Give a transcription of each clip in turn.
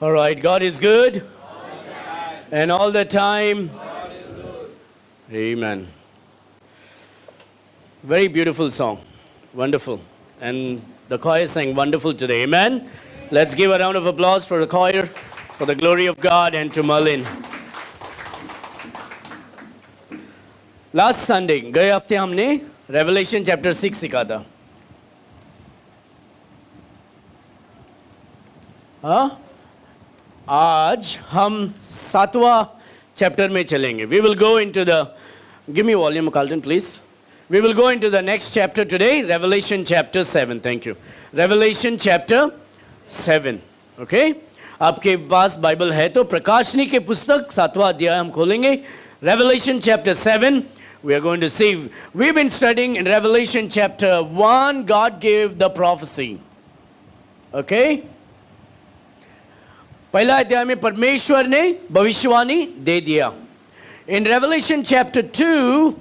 All right, God is good. And all the time. Amen. Very beautiful song. Wonderful. And the choir sang wonderful today. Amen. Let's give a round of applause for the choir, for the glory of God, and to Merlin. Last Sunday, गए हफ्ते हमने Revelation chapter 6 सीखा था. हाँ? आज हम 7वां chapter में चलेंगे. We will go into the, give me volume, Carlton, please. We will go into the next chapter today, Revelation chapter 7. Thank you. Revelation chapter 7. Okay? आपके पास बाइबल है तो प्रकाशनी के पुस्तक 7वां अध्याय हम खोलेंगे. Revelation chapter 7. We are going to see. We've been studying in Revelation chapter 1. God gave the prophecy. Okay? पहला अध्याय में परमेश्वर ने भविष्यवाणी दे दिया. In Revelation chapter 2,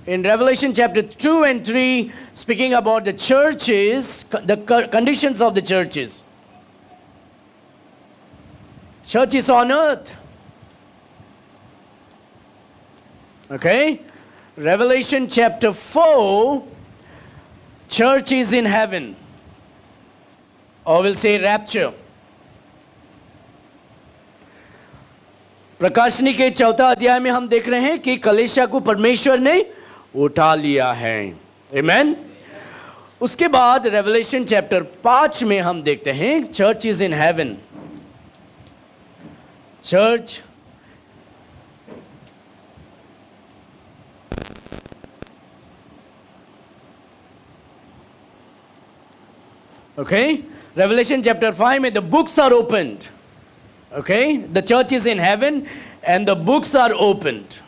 in Revelation chapter 2 and 3, speaking about the churches, the conditions of the churches. Church is on earth. Okay? Revelation chapter 4, church is in heaven. Or we'll say rapture. प्रकाशनी के 4था अध्याय में हम देख रहे हैं कि कलीसिया को परमेश्वर ने उठा लिया है. Amen? उसके बाद रेवलेशन चैप्टर 5 में हम देखते हैं church is in heaven. Church okay? Revelation chapter 5 में the books are opened. Okay? The church is in heaven and the books are opened.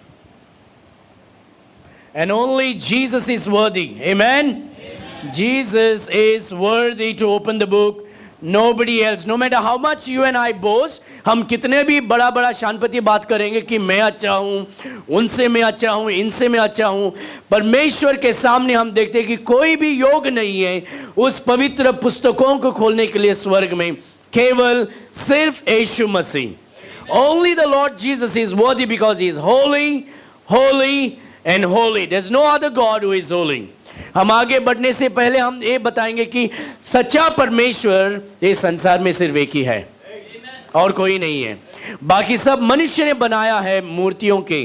And only Jesus is worthy. Amen? Amen? Jesus is worthy to open the book. Nobody else. No matter how much you and I boast, हम कितने भी बड़ा बड़ा शानपति बात करेंगे कि मैं अच्छा हूँ, उनसे मैं अच्छा हूँ, इनसे मैं अच्छा हूँ, परमेश्वर के सामने हम देखते हैं कि कोई भी योग नहीं है उस पवित्र पुस्तकों को खोलने के लिए स्वर्ग में. केवल सिर्फ यीशु मसीह. Only the Lord Jesus is worthy because he is holy, holy and holy. There's no other God who is holy. हम आगे बढ़ने से पहले हम ये बताएंगे कि सच्चा परमेश्वर इस संसार में सिर्फ एक ही है और कोई नहीं है. बाकी सब मनुष्य ने बनाया है मूर्तियों के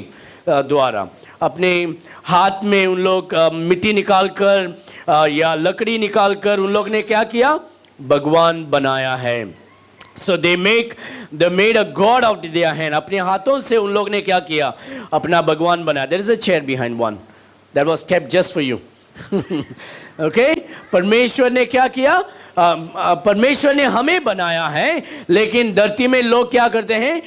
द्वारा. अपने हाथ में उन लोग मिट्टी निकालकर या लकड़ी निकालकर उन लोग ने क्या किया? भगवान बनाया है. So they made a god out of their hand. अपने हाथों से उन लोग ने क्या किया? अपना भगवान बनाया. There is a chair behind one that was kept just for you. Okay? परमेश्वर ने क्या किया? परमेश्वर ने हमें बनाया है, लेकिन धरती में लोग क्या करते हैं?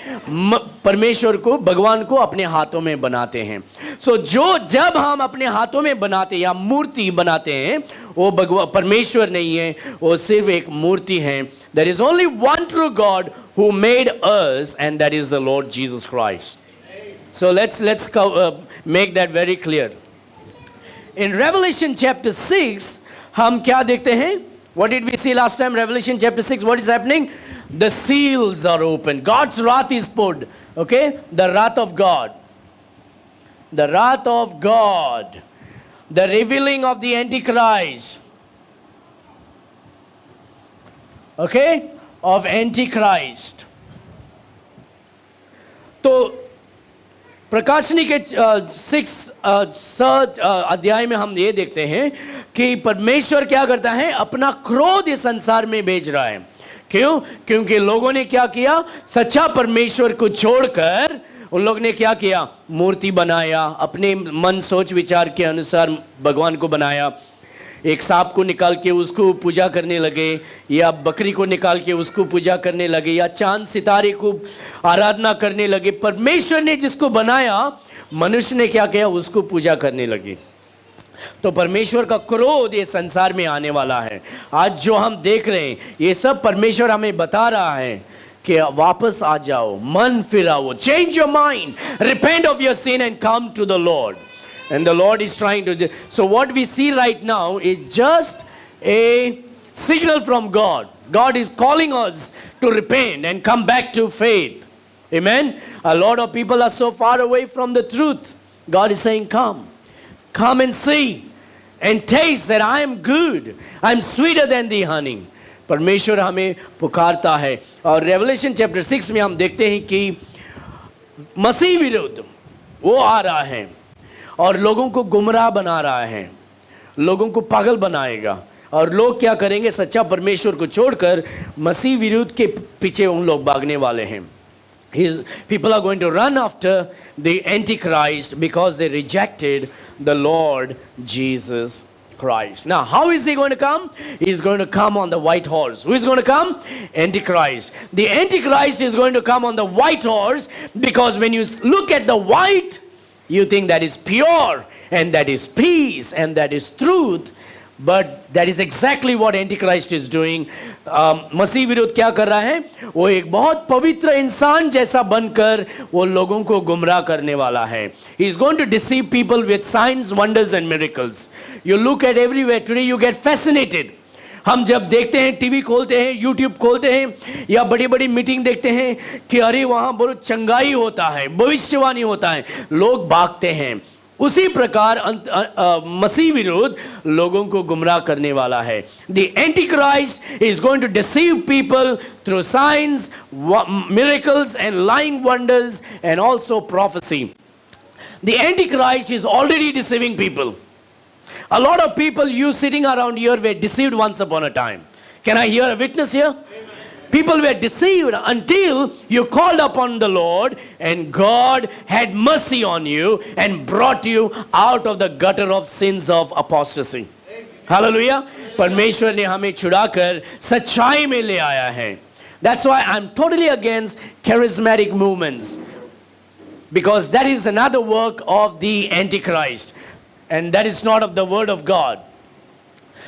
परमेश्वर को, भगवान को अपने हाथों में बनाते हैं. So जब हम अपने हाथों में बनाते या मूर्ति बनाते हैं, वो भगवान परमेश्वर नहीं है, वो सिर्फ एक मूर्ति है. There is only one true God who made us, and that is the Lord Jesus Christ. So let's make that very clear. In Revelation chapter 6, हम क्या देखते हैं? What did we see last time? Revelation chapter 6, what is happening? The seals are open. God's wrath is poured. Okay? The wrath of God. The wrath of God. The revealing of the Antichrist. Okay? Of Antichrist. तो प्रकाशनी के 6 अध्याय में हम ये देखते हैं कि परमेश्वर क्या करता है? अपना क्रोध इस संसार में भेज रहा है. क्यों? क्योंकि लोगों ने क्या किया? सच्चा परमेश्वर को छोड़कर उन लोग ने क्या किया? मूर्ति बनाया. अपने मन सोच विचार के अनुसार भगवान को बनाया. एक सांप को निकाल के उसको पूजा करने लगे, या बकरी को निकाल के उसको पूजा करने लगे, या चांद सितारे को आराधना करने लगे. परमेश्वर ने जिसको बनाया, मनुष्य ने क्या किया? उसको पूजा करने लगे. तो परमेश्वर का क्रोध ये संसार में आने वाला है. आज जो हम देख रहे हैं ये सब परमेश्वर हमें बता रहा है कि वापस आ जाओ, मन फिराओ, change your mind, repent of your sin and come to the Lord. And the Lord is trying to. So what we see right now is just a signal from God. God is calling us to repent and come back to faith. Amen. A lot of people are so far away from the truth. God is saying, come and see and taste that I am good. I am sweeter than the honey. परमेश्वर हमें पुकारता है. और revelation chapter 6 में हम देखते हैं कि मसीह विरुद्ध वो आ रहा है और लोगों को गुमराह बना रहा है, लोगों को पागल बनाएगा. और लोग क्या करेंगे? सच्चा परमेश्वर को छोड़कर मसीह विरुद्ध के पीछे उन लोग भागने वाले हैं. People are going to run after the Antichrist because they rejected the Lord Jesus Christ. Now, how is he going to come? He is going to come on the white horse. Who is going to come? Antichrist. The Antichrist is going to come on the white horse because when you look at the white, you think that is pure and that is peace and that is truth. But that is exactly what Antichrist is doing. मसीह विरुद्ध क्या कर रहा है? वो एक बहुत पवित्र इंसान जैसा बनकर वो लोगों को गुमराह करने वाला है. He is going to deceive people with signs, wonders and miracles. You look at everywhere today, you get fascinated. हम जब देखते हैं, टीवी खोलते हैं, यूट्यूब खोलते हैं या बड़ी बड़ी मीटिंग देखते हैं कि अरे वहाँ बहुत चंगाई होता है, भविष्यवाणी होता है, लोग भागते हैं. उसी प्रकार मसीह विरुद्ध लोगों को गुमराह करने वाला है. The Antichrist is going to deceive people through signs, miracles and lying wonders and also prophecy. The Antichrist is already deceiving people. A lot of people you sitting around here were deceived once upon a time. Can I hear a witness here? Amen. People were deceived until you called upon the Lord and God had mercy on you and brought you out of the gutter of sins of apostasy. Hallelujah. परमेश्वर ने हमें छुड़ाकर सच्चाई में ले आया है. That's why I'm totally against charismatic movements, because that is another work of the Antichrist and that is not of the word of God.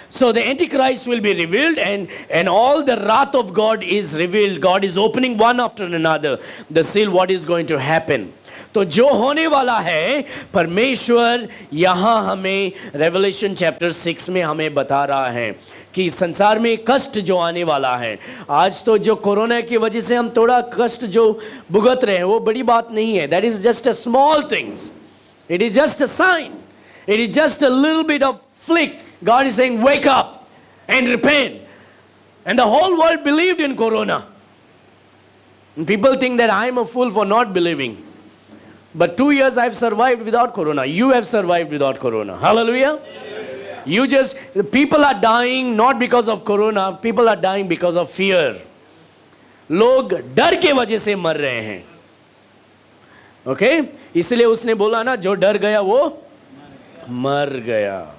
So the Antichrist will be revealed and all the wrath of God is revealed. God is opening one after another the seal what is going to happen. तो जो होने वाला है परमेश्वर यहाँ हमें revelation chapter 6 में हमें बता रहा है कि संसार में कष्ट जो आने वाला है. आज तो जो कोरोना की वजह से हम थोड़ा कष्ट जो भुगत रहे हैं वो बड़ी बात नहीं है. That is just a small things. It is just a sign. It is just a little bit of flick. God is saying, wake up and repent. And the whole world believed in Corona. And people think that I am a fool for not believing. But 2 years I've survived without Corona. You have survived without Corona. Hallelujah. People are dying not because of Corona. People are dying because of fear. लोग डर के वजह से मर रहे हैं. Okay? इसलिए उसने बोला ना, जो डर गया वो मर गया.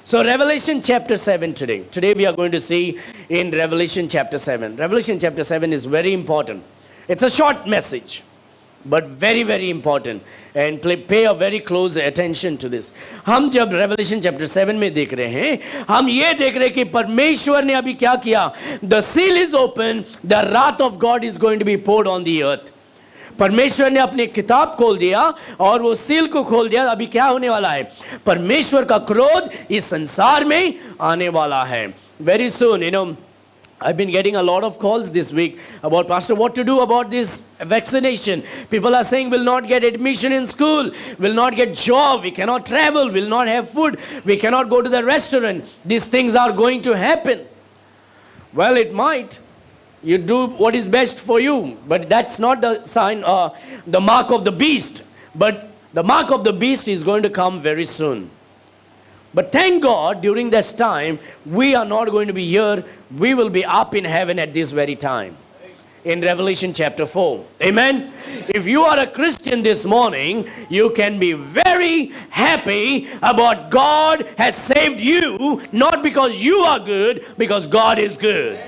So Revelation chapter 7 today. Today we are going to see in Revelation chapter 7. Revelation chapter 7 is very important. It's a short message, but very, very important. And pay a very close attention to this. हम जब Revelation chapter 7 में देख रहे हैं, हम ये देख रहे हैं कि परमेश्वर ने अभी क्या किया. The seal is open. The wrath of God is going to be poured on the earth. परमेश्वर ने अपने किताब खोल दिया और वो सील को खोल दिया. अभी क्या होने वाला है? परमेश्वर का क्रोध इस संसार में आने वाला है. Very soon, I've been getting a lot of calls this week about, Pastor, what to do about this vaccination. People are saying we'll not get admission in school, will not get job, we cannot travel, will not have food, we cannot go to the restaurant. These things are going to happen. Well, it might. You do what is best for you, but that's not the sign, the mark of the beast. But the mark of the beast is going to come very soon. But thank God, during this time, we are not going to be here. We will be up in heaven at this very time. In Revelation chapter 4. Amen? If you are a Christian this morning, you can be very happy about God has saved you, not because you are good, because God is good.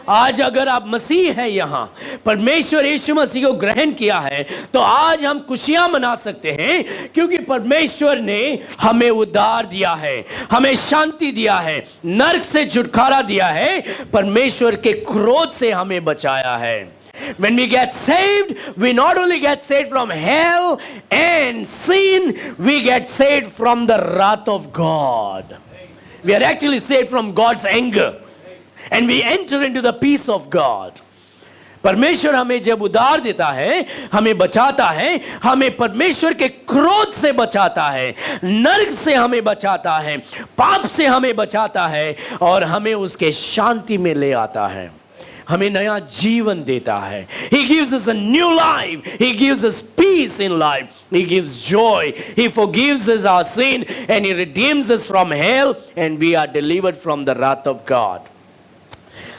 आज अगर आप मसीह हैं यहाँ, परमेश्वर यीशु मसीह को ग्रहण किया है, तो आज हम खुशियां मना सकते हैं क्योंकि परमेश्वर ने हमें उद्धार दिया है, हमें शांति दिया है, नरक से छुटकारा दिया है, परमेश्वर के क्रोध से हमें बचाया है. When we get saved, we not only get saved from hell and sin, we get saved from the wrath of God. We are actually saved from God's anger. And we enter into the peace of God. परमेश्वर हमें जब उद्धार देता है, हमें बचाता है, हमें परमेश्वर के क्रोध से बचाता है, नरक से हमें बचाता है, पाप से हमें बचाता है और हमें उसके शांति में ले आता है, हमें नया जीवन देता है. He gives us a new life. He gives us peace in life. He gives joy. He forgives us our sin and He redeems us from hell and we are delivered from the wrath of God.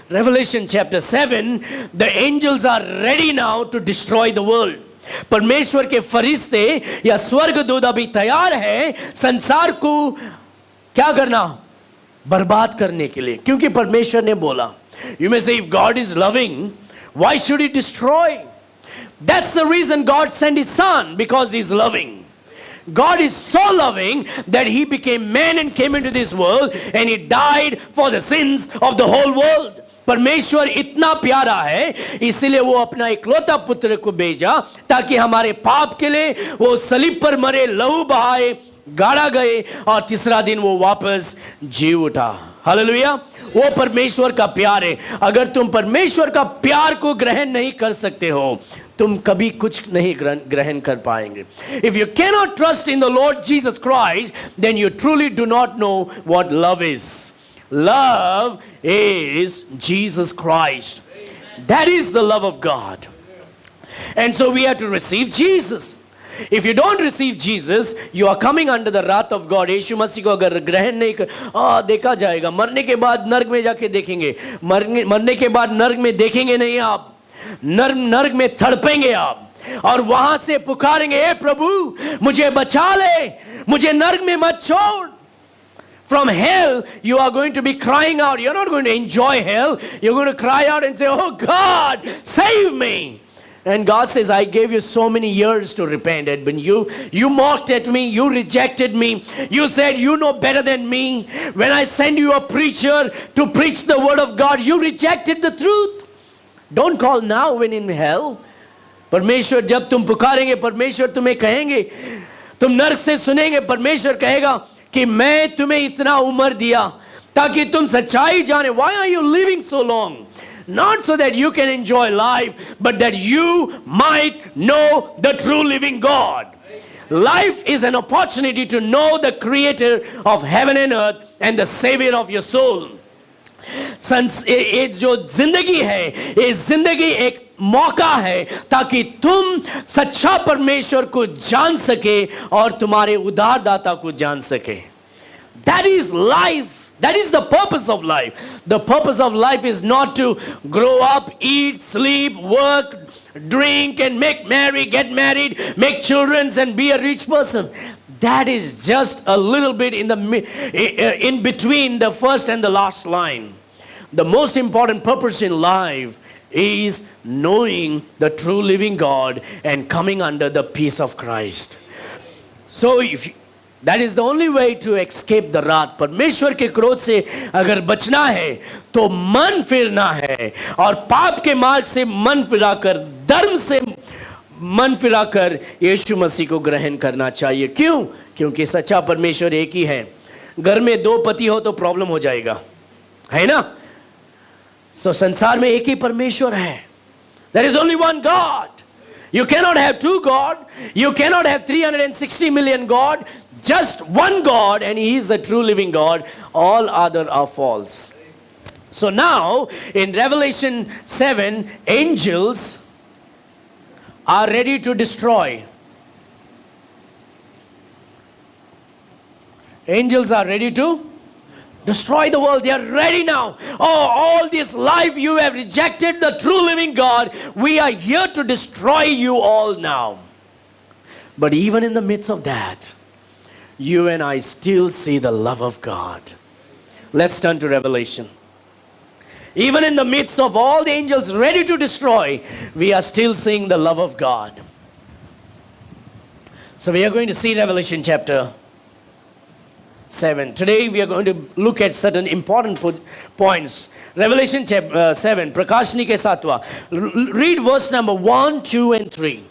Revelation chapter 7, the angels are ready now to destroy the world. परमेश्वर के फरिश्ते या स्वर्गदूत अभी तैयार है संसार को क्या करना, बर्बाद करने के लिए, क्योंकि परमेश्वर ने बोला. You may say, if God is loving, why should He destroy? That's the reason God sent His Son, because He's loving. God is so loving that He became man and came into this world and He died for the sins of the whole world. परमेश्वर इतना प्यारा है इसलिए वो अपना इकलौता पुत्र को भेजा ताकि हमारे पाप के लिए वो सलीब पर मरे, लहू बहाए, गाड़ा गए और तीसरा दिन वो वापस जी उठा. हालेलुया. वो परमेश्वर का प्यार है. अगर तुम परमेश्वर का प्यार को ग्रहण नहीं कर सकते हो तुम कभी कुछ नहीं ग्रहण कर पाएंगे. If you cannot trust in the Lord Jesus Christ, then you truly do not know what love is. Love is Jesus Christ. That is the love of God. And so we have to receive Jesus. If you don't receive Jesus, you are coming under the wrath of God. यीशु मसीह को अगर ग्रहण नहीं कर देखा जाएगा, मरने के बाद नरक में जाके देखेंगे, मरने के बाद नरक में देखेंगे नहीं आप, नरक में तड़पेंगे आप और वहां से पुकारेंगे, हे प्रभु मुझे बचा ले, मुझे नरक में मत छोड़. From hell, you are going to be crying out. You're not going to enjoy hell. You're going to cry out and say, oh God, save me. And God says, I gave you so many years to repent, Edwin. You mocked at me. You rejected me. You said, you know better than me. When I send you a preacher to preach the word of God, you rejected the truth. Don't call now when in hell. परमेश्वर जब तुम पुकारेंगे, परमेश्वर तुम्हें कहेंगे, तुम नरक से सुनेंगे, परमेश्वर कहेगा कि मैं तुम्हें इतना उम्र दिया ताकि तुम सच्चाई जाने. Why are you living so long? Not so that you can enjoy life, but that you might know the true living God. Life is an opportunity to know the creator of heaven and earth and the savior of your soul. ये जो जिंदगी है, ये जिंदगी एक मौका है ताकि तुम सच्चा परमेश्वर को जान सके और तुम्हारे उद्धारदाता को जान सके. That is life. That is the purpose of life. The purpose of life is not to grow up, eat, sleep, work, drink and make merry, get married, make children and be a rich person. That is just a little bit in between the first and the last line. The most important purpose in life is knowing the true living God and coming under the peace of Christ. So that is the only way to escape the wrath. परमेश्वर के क्रोध से अगर बचना है तो मन फिरना है और पाप के मार्ग से मन फिराकर, धर्म से मन फिराकर यीशु मसीह को ग्रहण करना चाहिए. क्यों? क्योंकि सच्चा परमेश्वर एक ही है. घर में दो पति हो तो प्रॉब्लम हो जाएगा, है ना? सो संसार में एक ही परमेश्वर है. There is only one God. You cannot have two God. You cannot have 360 million God. Just one God, and He is the true living God. All other are false. So now in Revelation 7, angels are ready to destroy. Angels are ready to destroy the world. They are ready now. Oh, all this life you have rejected the true living God. We are here to destroy you all now. But even in the midst of that, you and I still see the love of God. Let's turn to Revelation. Even in the midst of all the angels ready to destroy, we are still seeing the love of God. So we are going to see Revelation chapter 7. Today we are going to look at certain important points. Revelation chapter 7, Prakashni ke साथ Read verse number 1, 2 and 3.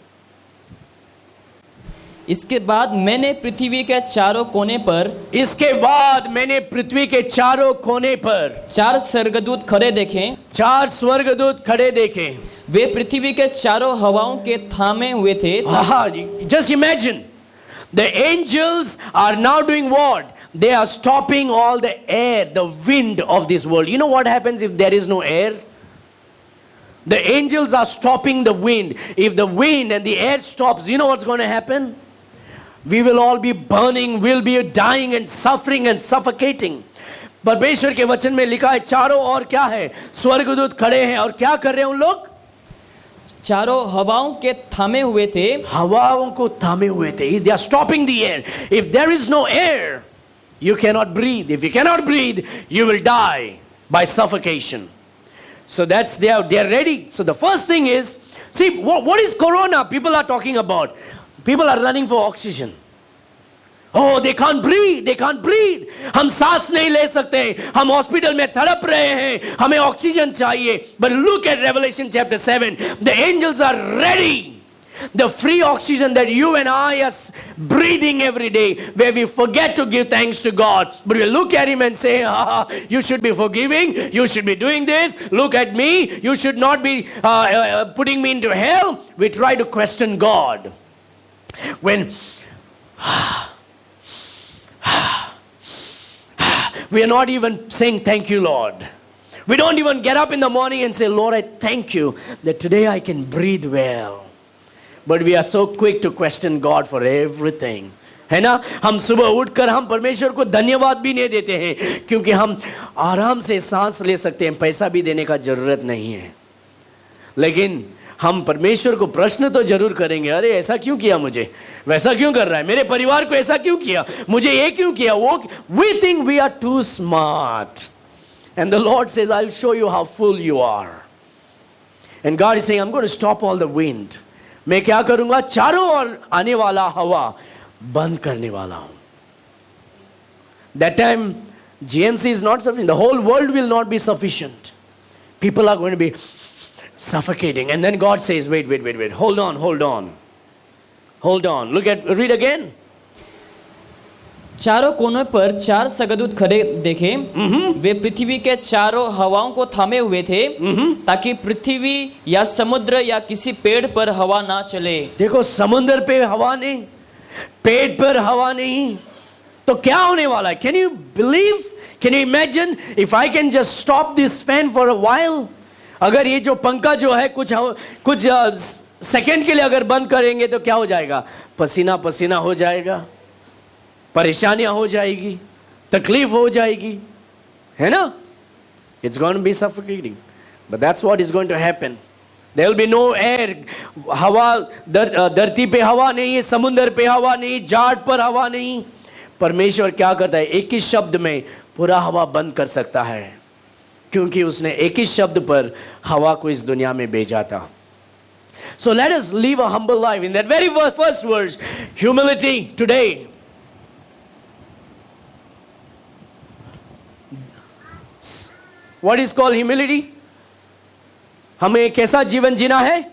इसके बाद मैंने पृथ्वी के चारों कोने पर इसके बाद मैंने पृथ्वी के चारों कोने पर 4 स्वर्गदूत खड़े देखे। 4 स्वर्गदूत खड़े देखे। वे पृथ्वी के चारों हवाओं के थामे हुए थे। Just imagine, the angels are now doing what? They are stopping all the air, the wind of this world. You know what happens if there is no air? The angels are stopping the wind. If the wind and the air stops, you know what's going to happen? We will all be burning, we'll be dying and suffering and suffocating. परमेश्वर के वचन में लिखा है चारों ओर क्या है? स्वर्गदूत खड़े हैं और क्या कर रहे हैं उन लोग? चारों हवाओं के थामे हुए थे। हवाओं को थामे हुए थे। They are stopping the air. If there is no air, you cannot breathe. If you cannot breathe, you will die by suffocation. So that's they are ready. So the first thing is, see what is corona people are talking about? People are running for oxygen. Oh, they can't breathe. They can't breathe. हम सांस नहीं ले सकते. हम hospital में तड़प रहे हैं. हमें ऑक्सीजन चाहिए. But look at Revelation chapter 7. The angels are ready. The free oxygen that you and I are breathing every day, where we forget to give thanks to God, but we look at him and say, you should be forgiving, you should be doing this, look at me, you should not be putting me into hell. We try to question God. When we are not even saying thank you, Lord. We don't even get up in the morning and say, Lord, I thank you that today I can breathe well. But we are so quick to question God for everything. है ना? हम सुबह उठकर हम परमेश्वर को धन्यवाद भी नहीं देते हैं क्योंकि हम आराम से सांस ले सकते हैं, पैसा भी देने का जरूरत नहीं है. लेकिन हम परमेश्वर को प्रश्न तो जरूर करेंगे, अरे ऐसा क्यों किया मुझे, वैसा क्यों कर रहा है, मेरे परिवार को ऐसा क्यों किया, मुझे ये क्यों किया, वो. We think we are too smart. And the Lord says, I'll show you how fool you are. And God is saying, I'm going to stop all the wind. मैं क्या करूंगा? चारों ओर आने वाला हवा बंद करने वाला हूं. That time GMC is not sufficient. The whole world will not be sufficient. People are going to be suffocating. And then God says, wait. Hold on. Read again. चारों कोनों पर 4 स्वर्गदूत खड़े देखे. वे पृथ्वी के चारों हवाओं को थामे हुए थे ताकि पृथ्वी या समुद्र या किसी पेड़ पर हवा ना चले. देखो, समुद्र पे हवा नहीं, पेड़ पर हवा नहीं, तो क्या होने वाला है? Can you believe? Can you imagine if I can just stop this fan for a while? अगर ये जो पंखा जो है कुछ सेकंड के लिए अगर बंद करेंगे तो क्या हो जाएगा? पसीना पसीना हो जाएगा, परेशानियां हो जाएगी, तकलीफ हो जाएगी, है ना? It's going to be suffocating. But that's what is going to happen. There will be no air. हवा धरती पे हवा नहीं है, समुद्र पे हवा नहीं, जाड़ पर हवा नहीं. परमेश्वर क्या करता है? एक ही शब्द में पूरा हवा बंद कर सकता है क्योंकि उसने एक ही शब्द पर हवा को इस दुनिया में भेजा था. So let us live a humble life. In that very first verse, humility today. What is called humility? हमें कैसा जीवन जीना है?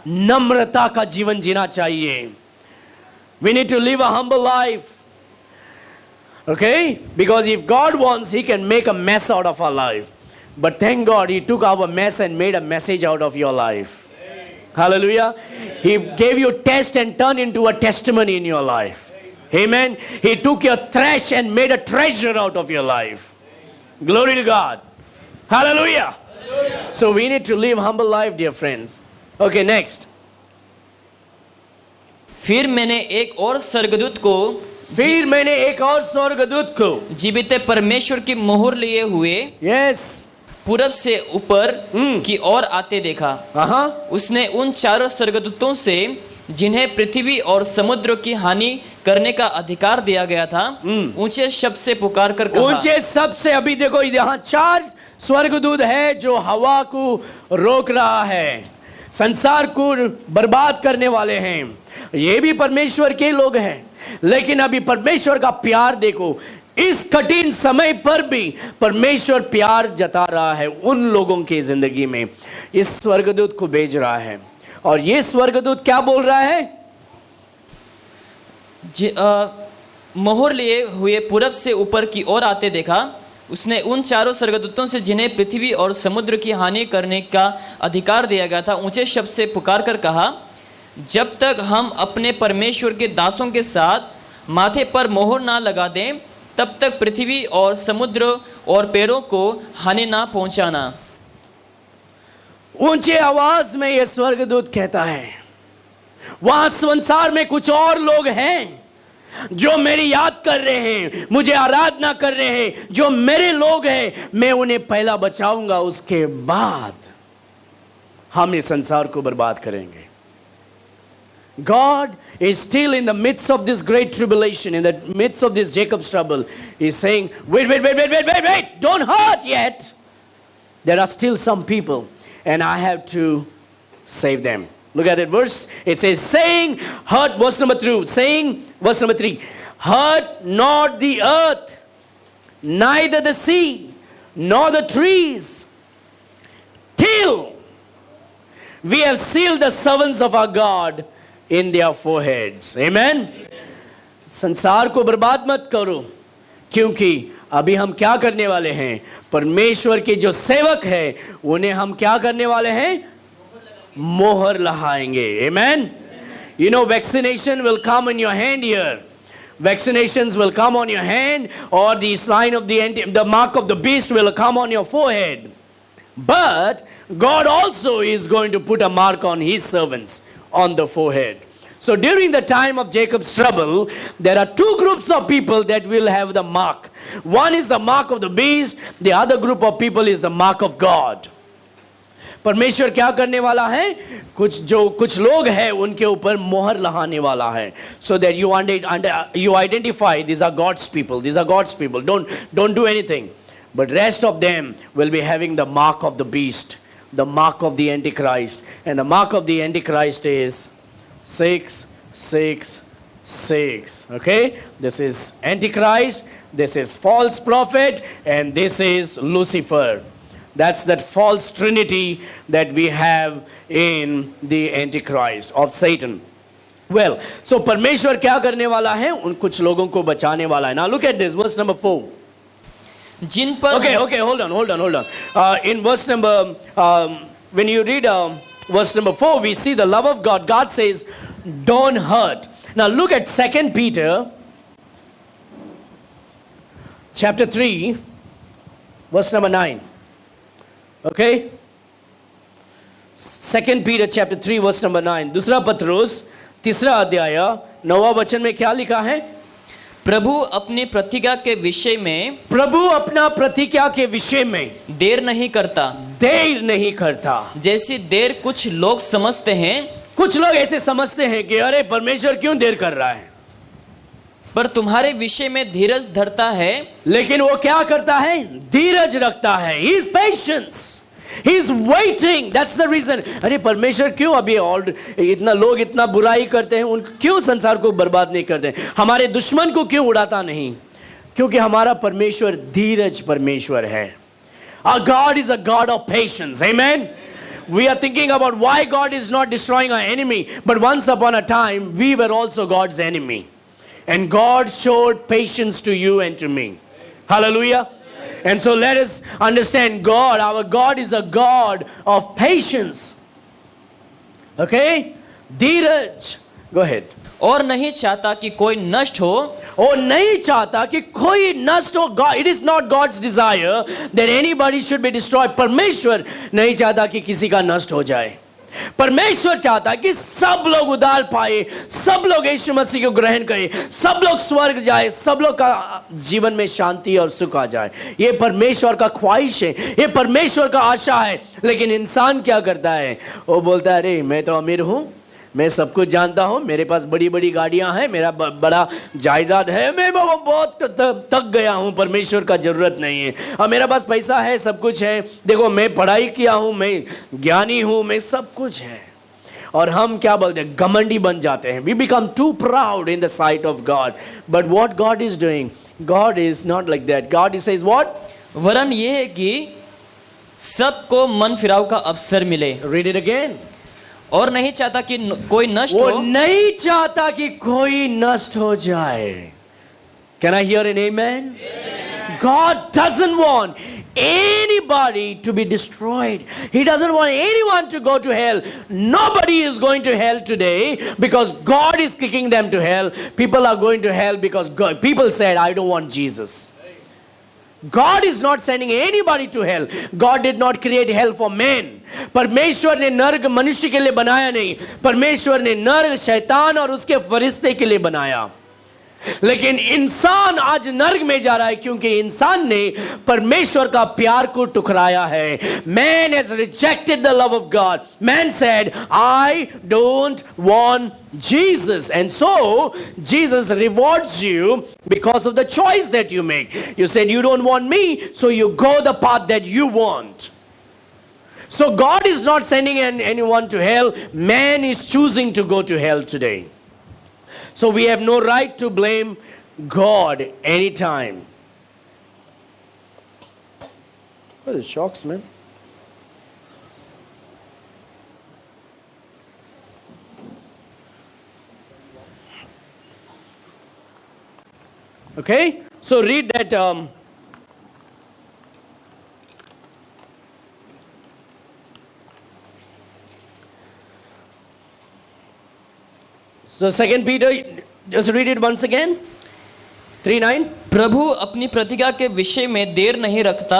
नम्रता का जीवन जीना चाहिए. We need to live a humble life. Okay? Because if God wants, He can make a mess out of our life. But thank God He took our mess and made a message out of your life. Hallelujah. He gave you test and turned into a testimony in your life. Amen. He took your trash and made a treasure out of your life. Glory to God. Hallelujah. So we need to live humble life, dear friends. Okay, next. फिर मैंने एक और स्वर्गदूत को जीवित परमेश्वर की मोहर लिए हुए पूरब से ऊपर की ओर आते देखा. उसने उन 4 स्वर्गदूतों से जिन्हें पृथ्वी और समुद्र की हानि करने का अधिकार दिया गया था ऊंचे शब्द से पुकार कर कहा. ऊंचे शब्द से. अभी देखो यहाँ 4 स्वर्गदूत है जो हवा को रोक रहा है, संसार को बर्बाद करने वाले हैं. ये भी परमेश्वर के लोग हैं, लेकिन अभी परमेश्वर का प्यार देखो. इस कठिन समय पर भी परमेश्वर प्यार जता रहा है उन लोगों की जिंदगी में. इस स्वर्गदूत को भेज रहा है और ये स्वर्गदूत क्या बोल रहा है? मोहर लिए हुए पूरब से ऊपर की ओर आते देखा। उसने उन चारों स्वर्गदूतों से जिन्हें पृथ्वी और समुद्र की हानि करने का अधिकार दिया गया था ऊंचे शब्द से पुकार कर कहा, जब तक हम अपने परमेश्वर के दासों के साथ माथे पर मोहर ना लगा दें तब तक पृथ्वी और समुद्र और पेड़ों को हानि ना पहुंचाना। ऊंचे आवाज में यह स्वर्गदूत कहता है, वहां संसार में कुछ और लोग हैं जो मेरी याद कर रहे हैं, मुझे आराधना कर रहे हैं, जो मेरे लोग हैं, मैं उन्हें पहला बचाऊंगा, उसके बाद हम इस संसार को बर्बाद करेंगे। God is still in the midst of this great tribulation, in the midst of this Jacob's trouble. He's saying, wait, don't hurt yet. There are still some people, and I have to save them. Look at that verse. It says, saying, hurt, verse number 2, saying, verse number 3, hurt not the earth, neither the sea, nor the trees, till we have sealed the servants of our God in their foreheads. Amen. संसार को बर्बाद मत करो, क्योंकि अभी हम क्या करने वाले हैं, परमेश्वर के जो सेवक हैं उन्हें हम क्या करने वाले हैं, मोहर लगाएंगे. Amen. You know, vaccination will come in your hand here. Vaccinations will come on your hand, or the sign of the mark of the beast will come on your forehead. But God also is going to put a mark on his servants on the forehead. So during the time of Jacob's trouble, there are two groups of people that will have the mark. One is the mark of the beast, the other group of people is the mark of God. परमेश्वर क्या करने वाला है, कुछ लोग हैं उनके ऊपर मोहर लगाने वाला है, so that you identify these are God's people, don't do anything. But rest of them will be having the mark of the beast, the mark of the Antichrist. And the mark of the Antichrist is 666. Okay? This is Antichrist, this is false prophet, and this is Lucifer. That's that false trinity that we have in the Antichrist of Satan. Well, so परमेश्वर क्या करने वाला है, उन कुछ लोगों को बचाने वाला है. Now look at this, verse number 4. जिन पर Okay, hold on. In verse number, when you read verse number 4, we see the love of God. God says, don't hurt. Now look at 2 Peter chapter 3, verse number 9. Okay? 2 Peter chapter 3, verse number 9. दूसरा पत्रुस तीसरा अध्याय 9वां वचन में क्या लिखा है, प्रभु अपनी प्रतिज्ञा के विषय में, प्रभु अपना प्रतिज्ञा के विषय में देर नहीं करता, जैसी देर कुछ लोग समझते हैं. कुछ लोग ऐसे समझते हैं कि अरे परमेश्वर क्यों देर कर रहा है, पर तुम्हारे विषय में धीरज धरता है. लेकिन वो क्या करता है, धीरज रखता है. He is patience. He is waiting. That's the reason. अरे परमेश्वर क्यों अभी इतना लोग इतना बुराई करते हैं, क्यों संसार को बर्बाद नहीं करते, हमारे दुश्मन को क्यों उड़ाता नहीं, क्योंकि हमारा परमेश्वर धीरज परमेश्वर है. Our God is a God of patience. Amen. We are thinking about why God is not destroying our enemy, but once upon a time we were also God's enemy, and God showed patience to you and to me. Hallelujah. And so let us understand God. Our God is a God of patience. Okay? Dheeraj. Go ahead. और नहीं चाहता कि कोई नष्ट हो. और नहीं चाहता कि कोई नष्ट हो. God, it is not God's desire that anybody should be destroyed. परमेश्वर नहीं चाहता कि किसी का नष्ट हो जाए. परमेश्वर चाहता है कि सब लोग उद्धार पाए, सब लोग यीशु मसीह को ग्रहण करें, सब लोग स्वर्ग जाए, सब लोग का जीवन में शांति और सुख आ जाए. ये परमेश्वर का ख्वाहिश है, ये परमेश्वर का आशा है. लेकिन इंसान क्या करता है, वो बोलता है अरे मैं तो अमीर हूं, मैं सब कुछ जानता हूं, मेरे पास बड़ी बड़ी गाड़ियां हैं, मेरा बड़ा जायदाद है, मैं बहुत तक गया हूं, परमेश्वर का जरूरत नहीं है, और मेरा पास पैसा है, सब कुछ है, देखो मैं पढ़ाई किया हूं, मैं ज्ञानी हूं, मैं सब कुछ है. और हम क्या बोलते हैं, घमंडी बन जाते हैं. We become too proud in the sight of God. But what God is doing, God is not like that. God says what? वरन ये है कि सबको मन फिराव का अवसर मिले. Read it again. और नहीं चाहता कि कोई नष्ट वो हो। नहीं चाहता कि कोई नष्ट हो जाए। Can I hear an amen? God doesn't want anybody to be destroyed. He doesn't want anyone to go to hell. Nobody is going to hell today because God is kicking them to hell. People are going to hell because people said, I don't want Jesus. God is not sending anybody to hell. God did not create hell for men. परमेश्वर ने नरक मनुष्य के लिए बनाया नहीं, परमेश्वर ने नरक शैतान और उसके फरिश्ते के लिए बनाया। लेकिन इंसान आज नरक में जा रहा है क्योंकि इंसान ने परमेश्वर का प्यार को ठुकराया है। Man has rejected the love of God. Man said, I don't want Jesus. And so Jesus rewards you because of the choice that you make. You said you don't want me, so you go the path that you want. So God is not sending anyone to hell. Man is choosing to go to hell today. So we have no right to blame God anytime. What are the shocks, man? Okay, so read that. So 2 Peter, just read it once again. 3:9. प्रभु अपनी प्रतिज्ञा के विषय में देर नहीं रखता,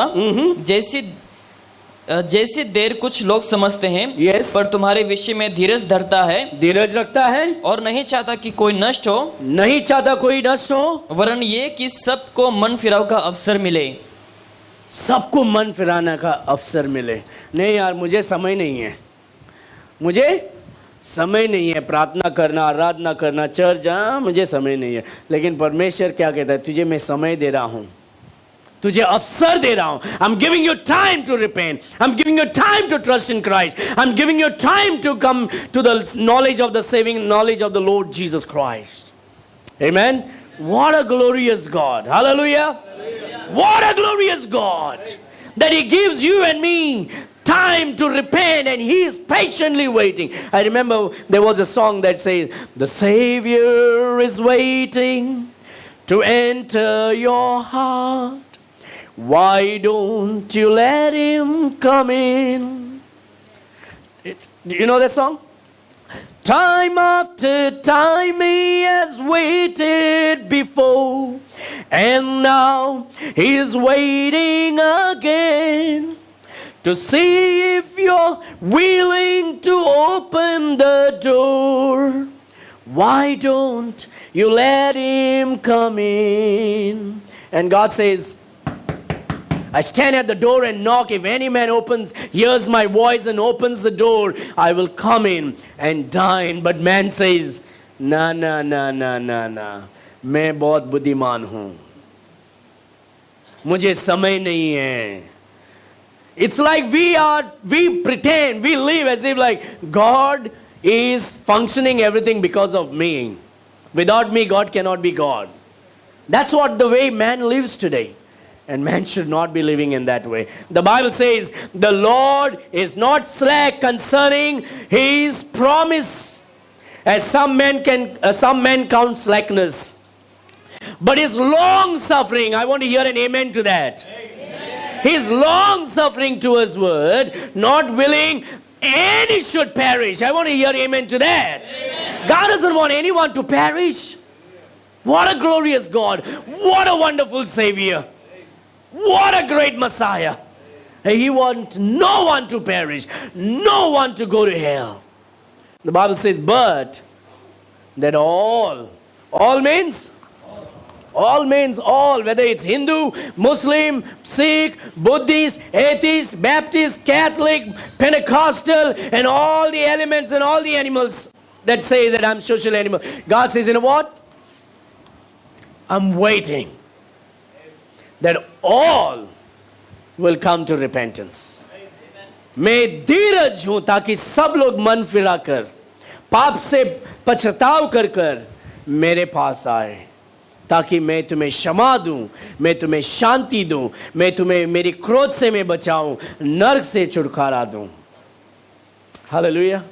जैसी देर कुछ लोग समझते हैं। Yes. पर तुम्हारे विषय में धीरज धरता है, धीरज रखता है और नहीं चाहता कि कोई नष्ट हो, नहीं चाहता कोई नष्ट हो, वरन ये कि सबको मन फिराव का अवसर मिले। सबको मन फिराने का अवसर मिले। नहीं यार, मुझे समय नहीं है, मुझे समय नहीं है प्रार्थना करना, आराधना करना, चर्च जाना, मुझे समय नहीं है। लेकिन परमेश्वर क्या कहता है? तुझे मैं समय दे रहा हूँ, तुझे अवसर दे रहा हूँ। I'm giving you time to repent. I'm giving you time to trust in Christ. I'm giving you time to come to the knowledge of the saving knowledge of the Lord Jesus Christ. Amen. What a glorious God. Hallelujah. What a glorious God that He gives you and me time to repent, and He is patiently waiting. I remember there was a song that says, the Savior is waiting to enter your heart. Why don't you let Him come in? Do you know that song? Time after time He has waited before, and now He is waiting again to see if you're willing to open the door. Why don't you let Him come in? And God says, I stand at the door and knock. If any man hears my voice and opens the door, I will come in and dine. But man says, na, मैं बहुत बुद्धिमान हूँ, मुझे समय नहीं है. It's like we pretend, we live as if like God is functioning everything because of me. Without me, God cannot be God. That's what the way man lives today. And man should not be living in that way. The Bible says, the Lord is not slack concerning His promise, as some men count slackness, but His long suffering. I want to hear an amen to that. Amen. His long suffering to His word, not willing any should perish. I want to hear amen to that. Amen. God doesn't want anyone to perish. What a glorious God. What a wonderful Savior. What a great Messiah. He wants no one to perish, no one to go to hell. The Bible says, but that all means all, whether it's Hindu, Muslim, Sikh, Buddhist, Atheist, Baptist, Catholic, Pentecostal, and all the elements and all the animals that say that I'm social animal. God says, you know what? I'm waiting that all will come to repentance. मैं धीरज हूं ताकि सब लोग मन फिरा कर, पाप से पछताव कर मेरे पास आए, ताकि मैं तुम्हें क्षमा दूं, मैं तुम्हें शांति दूं, मैं तुम्हें मेरी क्रोध से मैं बचाऊं, नरक से छुटकारा दूं. Hallelujah.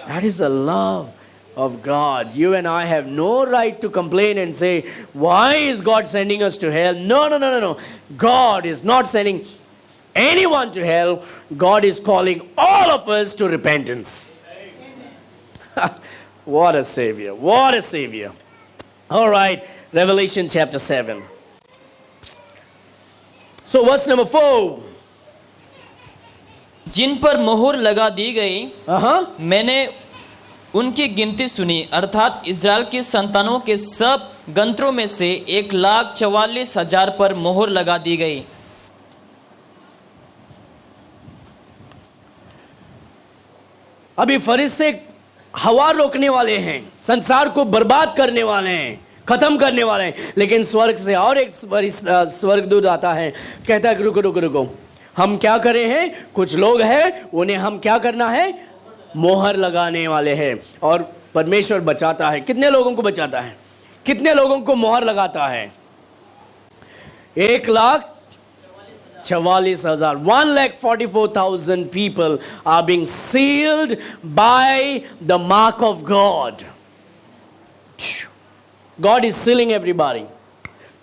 That is the love of God. You and I have no right to complain and say, why is God sending us to hell? No, no, no, no, no. God is not sending anyone to hell. God is calling all of us to repentance. What a Savior. What a Savior. All right, Revelation chapter 7. So verse number 4. जिन पर मोहर लगा दी गई मैंने उनकी गिनती सुनी, अर्थात Israel की संतानों के सब गंत्रों में से 1,44,000 पर मोहर लगा दी गई। अभी फरिश्ते हवा रोकने वाले हैं, संसार को बर्बाद करने वाले हैं, खत्म करने वाले हैं, लेकिन स्वर्ग से और एक स्वर्गदूत आता है, कहता है रुको रुको रुको, हम क्या करें हैं? कुछ लोग हैं, उन्हें हम क्या करना है? मोहर लगाने वाले हैं। और परमेश्वर बचाता है। कितने लोगों को बचाता है? कितने लोगों को मोहर लगाता है? 1,44,000 1,44,000 people are being sealed by the mark of God. God is sealing everybody.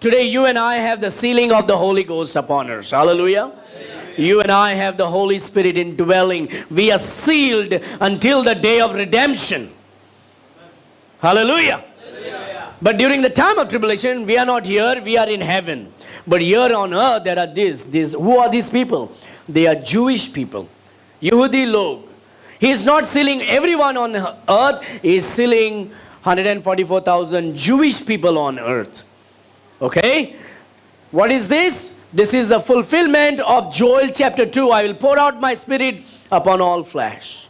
Today you and I have the sealing of the Holy Ghost upon us. Hallelujah. You and I have the Holy Spirit indwelling. We are sealed until the day of redemption. Hallelujah. But during the time of tribulation, we are not here, we are in heaven. But here on earth, there are these. Who are these people? They are Jewish people. Yehudi log. He is not sealing everyone on earth. He is sealing 144,000 Jewish people on earth. Okay? What is this? This is the fulfillment of Joel chapter 2. I will pour out my spirit upon all flesh.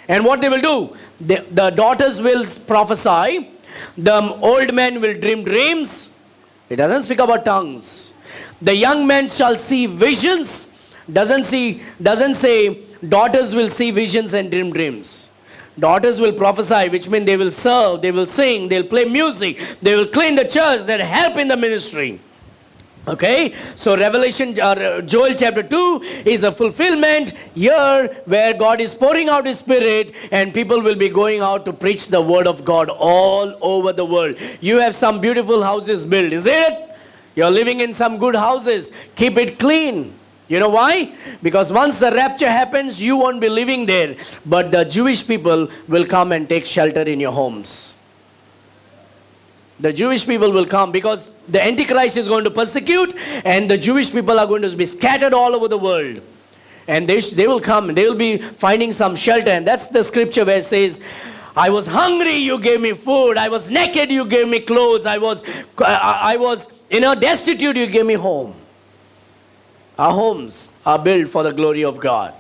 And what they will do? The daughters will prophesy. The old men will dream dreams. It doesn't speak about tongues. The young men shall see visions. Doesn't say daughters will see visions and dream dreams. Daughters will prophesy, which means they will serve, they will sing, they'll play music, they will clean the church, they'll help in the ministry. Okay, so Joel chapter 2 is a fulfillment here where God is pouring out His Spirit and people will be going out to preach the word of God all over the world. You have some beautiful houses built, is it? You're living in some good houses. Keep it clean. You know why? Because once the rapture happens, you won't be living there, but the Jewish people will come and take shelter in your homes. The Jewish people will come because the Antichrist is going to persecute and the Jewish people are going to be scattered all over the world. And they will come, they will be finding some shelter. And that's the scripture where it says, I was hungry, you gave me food. I was naked, you gave me clothes. I was destitute, you gave me home. Our homes are built for the glory of God.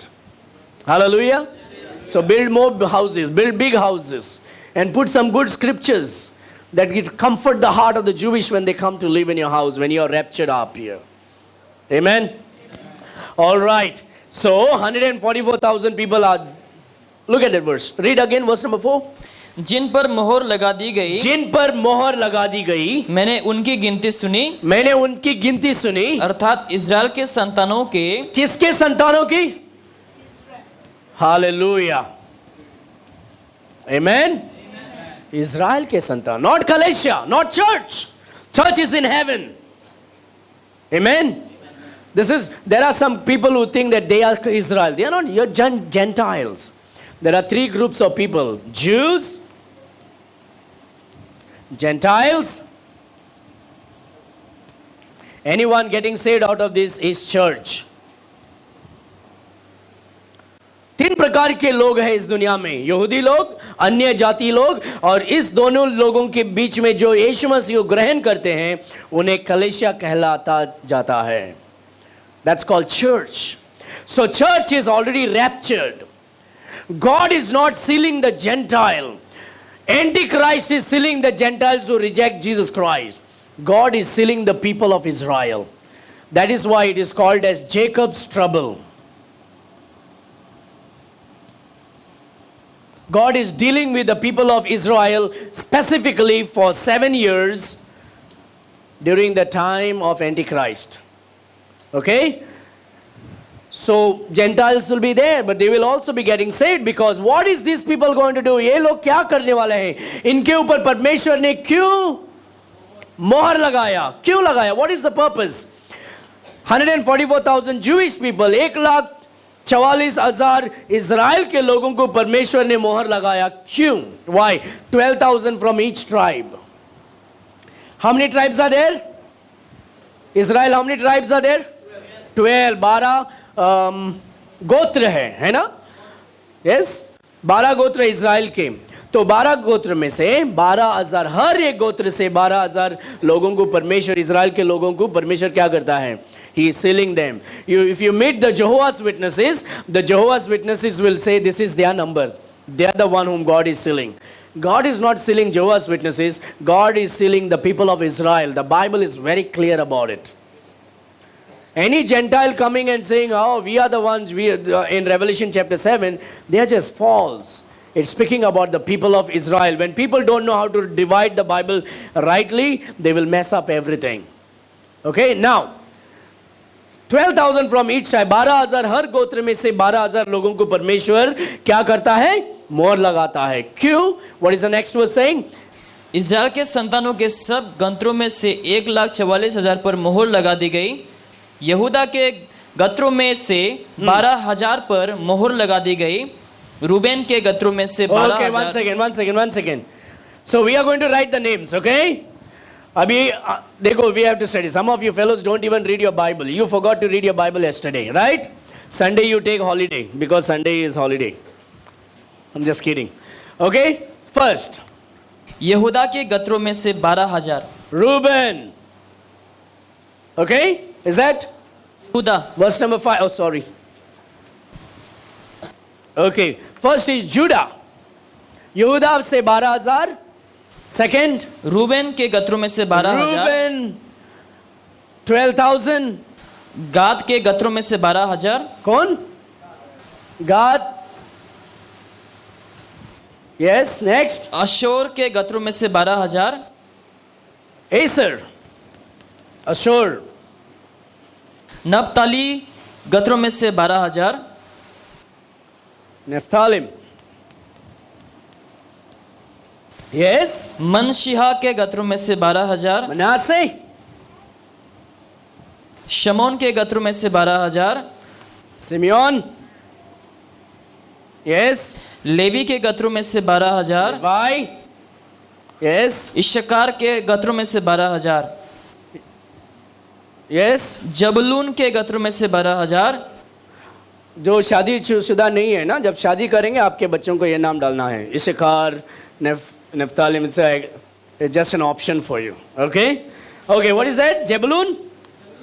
Hallelujah. So build more houses, build big houses and put some good scriptures that it comfort the heart of the Jewish when they come to live in your house, when you are raptured up here. Amen? All right. So, 144,000 people are... Look at that verse. Read again, verse number 4. जिन पर मोहर लगा दी गई, जिन पर मोहर लगा दी गई, मैंने उनकी गिनती सुनी, मैंने उनकी गिनती सुनी, अर्थात इज़राइल के संतानों के, किसके संतानों की? हालेलुया. Amen? Israel के संतान, not Galatia, not church. Church is in heaven. Amen? There are some people who think that they are Israel. They are not. You're Gentiles. There are three groups of people: Jews, Gentiles. Anyone getting saved out of this is church. तीन प्रकार के लोग हैं इस दुनिया में, यहूदी लोग, अन्य जाति लोग, और इस दोनों लोगों के बीच में जो यीशु मसीह को ग्रहण करते हैं उन्हें कलीसिया कहलाता जाता है. That's called church. So church is already raptured. God is not sealing the Gentile. Antichrist is sealing the Gentiles who reject Jesus Christ. God is sealing the people of Israel. That is why it is called as Jacob's trouble. God is dealing with the people of Israel specifically for 7 years during the time of Antichrist. Okay? So Gentiles will be there, but they will also be getting saved, because what is these people going to do? ये लोग क्या करने वाले हैं? इनके ऊपर परमेश्वर ने क्यों मोहर लगाया? क्यों लगाया? What is the purpose? 144,000 Jewish people, 1,44,000 Israel के लोगों को परमेश्वर ने मोहर लगाया. क्यों? Why? 12,000 from each tribe. How many tribes are there? Israel, how many tribes are there? 12. 12 गोत्र है ना? यस, 12 गोत्र इज़राइल के. तो 12 गोत्र में से 12,000, हर एक गोत्र से 12,000 लोगों को परमेश्वर, इज़राइल के लोगों को परमेश्वर क्या करता है? He is sealing them. If you meet the Jehovah's Witnesses will say this is their number. They are the one whom God is sealing. God is not sealing Jehovah's Witnesses. God is sealing the people of Israel. The Bible is very clear about it. Any Gentile coming and saying, oh, we are the ones, in Revelation chapter 7, they are just false. It's speaking about the people of Israel. When people don't know how to divide the Bible rightly, they will mess up everything. Okay, now, 12,000 from each tribe, 12,000 हर गोत्र में से 12,000 लोगों को परमेश्वर क्या करता है? मोहर लगाता है. क्यों? What is the next verse saying? इस्राएल के संतानों के सब गोत्रों में से 1,44,000 पर मोहर लगा दी गई. यहूदा के गोत्रों में से 12,000 पर मोहर लगा दी गई. रूबेन के गोत्रों में से 12,000. Okay, one second. So we are going to write the names, okay? अभी देखो, we have to study. Some of you fellows don't even read your Bible. You forgot to read your Bible yesterday, right? Sunday you take holiday because Sunday is holiday. I'm just kidding. Okay? First, यहूदा के गोत्रों में से 12,000. Reuben. Okay? Is that? यहूदा. Verse number 5. Oh, sorry. Okay. First is Judah. यहूदा से 12,000. Second, Reuben के गोत्रों में से 12,000. Reuben, 12,000. गाद के गोत्रों में से 12,000. कौन? गाद. Yes, next. अशोर के गोत्रों में से 12,000. Aser, Ashur. नप्ताली गोत्रों में से 12,000. Nephthalim. Yes. मनशिहा के गोत्रों में से 12,000. Manasseh. शमोन के गोत्रों में से 12,000. Simeon. Yes. लेवी के गोत्रों में से 12,000. Levi. Yes. इश्शकार के गोत्रों में से 12,000. Yes. जबलून के गोत्रों में से 12,000. जो शादीशुदा नहीं है ना, जब शादी करेंगे आपके बच्चों को ये नाम डालना है. इश्शकार, Nephthalim. It's just an option for you. Okay? Okay, what is that? Jebulun?